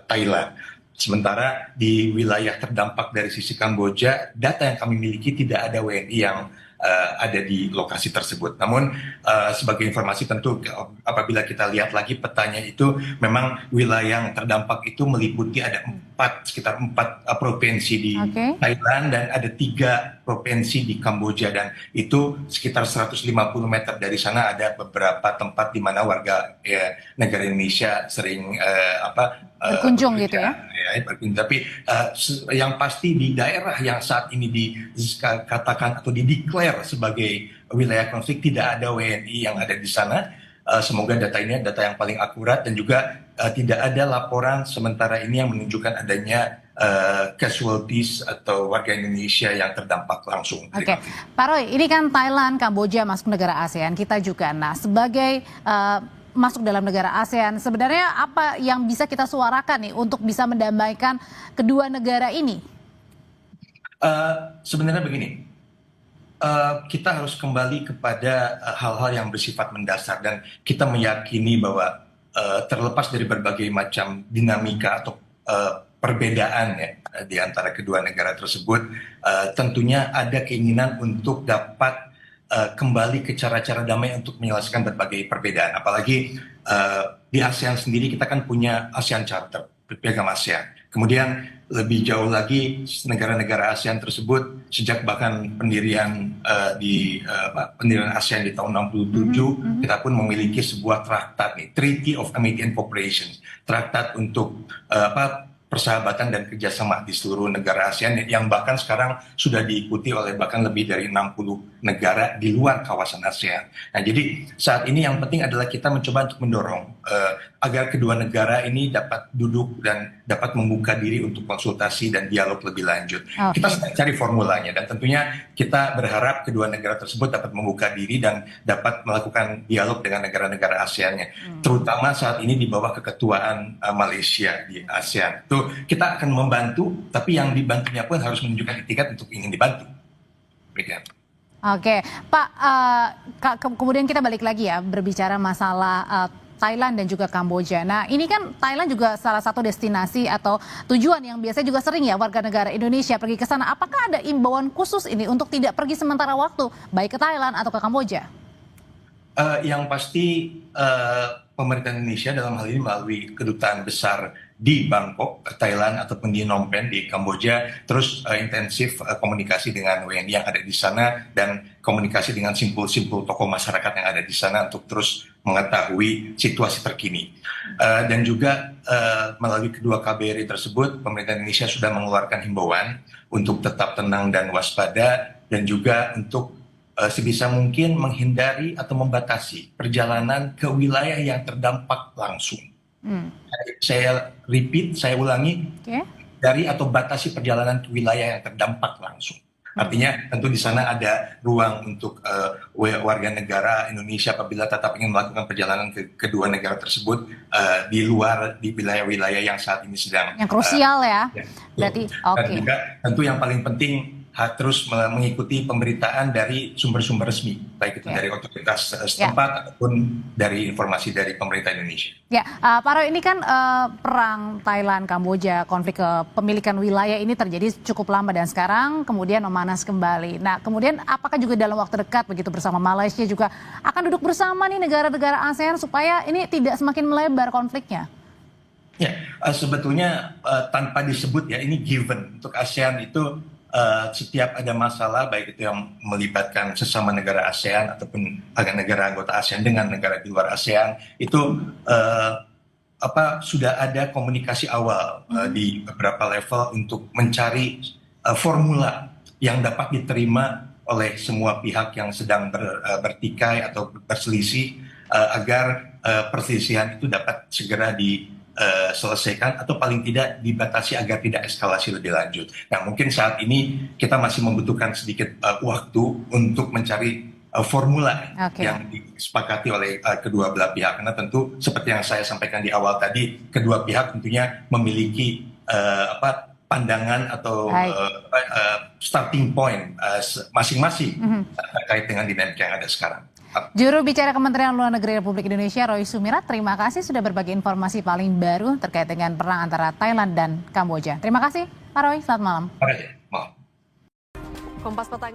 Thailand. Sementara di wilayah terdampak dari sisi Kamboja, data yang kami miliki tidak ada WNI yang ada di lokasi tersebut. Namun sebagai informasi tentu apabila kita lihat lagi petanya itu, memang wilayah yang terdampak itu meliputi ada sekitar 4 provinsi di Thailand dan ada 3 provinsi di Kamboja, dan itu sekitar 150 meter dari sana ada beberapa tempat di mana warga negara Indonesia sering berkunjung gitu ya. Tapi yang pasti di daerah yang saat ini dikatakan atau dideklar sebagai wilayah konflik tidak ada WNI yang ada di sana. Semoga data ini data yang paling akurat, dan juga tidak ada laporan sementara ini yang menunjukkan adanya casualties atau warga Indonesia yang terdampak langsung. Oke, Pak Roy, ini kan Thailand, Kamboja masuk negara ASEAN, kita juga. Nah, sebagai masuk dalam negara ASEAN, sebenarnya apa yang bisa kita suarakan nih untuk bisa mendamaikan kedua negara ini? Sebenarnya begini, kita harus kembali kepada hal-hal yang bersifat mendasar, dan kita meyakini bahwa terlepas dari berbagai macam dinamika atau perbedaan ya di antara kedua negara tersebut, tentunya ada keinginan untuk dapat kembali ke cara-cara damai untuk menyelesaikan berbagai perbedaan. Apalagi di ASEAN sendiri kita kan punya ASEAN Charter, piagam ASEAN. Kemudian lebih jauh lagi negara-negara ASEAN tersebut sejak bahkan pendirian pendirian ASEAN di tahun 67 kita pun memiliki sebuah traktat nih, Treaty of Amity and Cooperation, traktat untuk persahabatan dan kerjasama di seluruh negara ASEAN yang bahkan sekarang sudah diikuti oleh bahkan lebih dari 60 negara di luar kawasan ASEAN. Nah, jadi saat ini yang penting adalah kita mencoba untuk mendorong agar kedua negara ini dapat duduk dan dapat membuka diri untuk konsultasi dan dialog lebih lanjut. Kita sedang cari formulanya dan tentunya kita berharap kedua negara tersebut dapat membuka diri dan dapat melakukan dialog dengan negara-negara ASEAN-nya, terutama saat ini di bawah keketuaan Malaysia di ASEAN. Tuh, kita akan membantu, tapi yang dibantunya pun harus menunjukkan itikat untuk ingin dibantu. Oke, Pak, kemudian kita balik lagi ya berbicara masalah Thailand dan juga Kamboja. Nah, ini kan Thailand juga salah satu destinasi atau tujuan yang biasanya juga sering ya warga negara Indonesia pergi ke sana. Apakah ada imbauan khusus ini untuk tidak pergi sementara waktu, baik ke Thailand atau ke Kamboja? Yang pasti pemerintah Indonesia dalam hal ini melalui kedutaan besar di Bangkok, Thailand ataupun di Phnom Penh di Kamboja terus intensif komunikasi dengan WNI yang ada di sana dan komunikasi dengan simpul-simpul tokoh masyarakat yang ada di sana untuk terus mengetahui situasi terkini. Dan juga melalui kedua KBRI tersebut pemerintah Indonesia sudah mengeluarkan himbauan untuk tetap tenang dan waspada dan juga untuk sebisa mungkin menghindari atau membatasi perjalanan ke wilayah yang terdampak langsung. Saya repeat, saya ulangi, dari atau batasi perjalanan ke wilayah yang terdampak langsung. Artinya tentu di sana ada ruang untuk warga negara Indonesia apabila tetap ingin melakukan perjalanan ke kedua negara tersebut di luar di wilayah-wilayah yang saat ini sedang yang krusial ya. Berarti dan juga tentu yang paling penting terus mengikuti pemberitaan dari sumber-sumber resmi, baik itu dari otoritas setempat ataupun dari informasi dari pemerintah Indonesia. Ya, Pak Roy, ini kan perang Thailand, Kamboja, konflik kepemilikan wilayah ini terjadi cukup lama dan sekarang kemudian memanas kembali. Nah, kemudian apakah juga dalam waktu dekat begitu bersama Malaysia juga akan duduk bersama nih negara-negara ASEAN supaya ini tidak semakin melebar konfliknya? Ya, sebetulnya tanpa disebut ya, ini given untuk ASEAN itu setiap ada masalah baik itu yang melibatkan sesama negara ASEAN ataupun negara anggota ASEAN dengan negara di luar ASEAN itu sudah ada komunikasi awal di beberapa level untuk mencari formula yang dapat diterima oleh semua pihak yang sedang bertikai atau berselisih agar perselisihan itu dapat segera selesaikan atau paling tidak dibatasi agar tidak eskalasi lebih lanjut. Nah, mungkin saat ini kita masih membutuhkan sedikit waktu untuk mencari formula yang disepakati oleh kedua belah pihak. Karena tentu seperti yang saya sampaikan di awal tadi, kedua pihak tentunya memiliki pandangan atau starting point masing-masing terkait dengan dinamika yang ada sekarang. Juru bicara Kementerian Luar Negeri Republik Indonesia, Roy Sumirat, terima kasih sudah berbagi informasi paling baru terkait dengan perang antara Thailand dan Kamboja. Terima kasih, Pak Roy. Selamat malam. Kompas Petang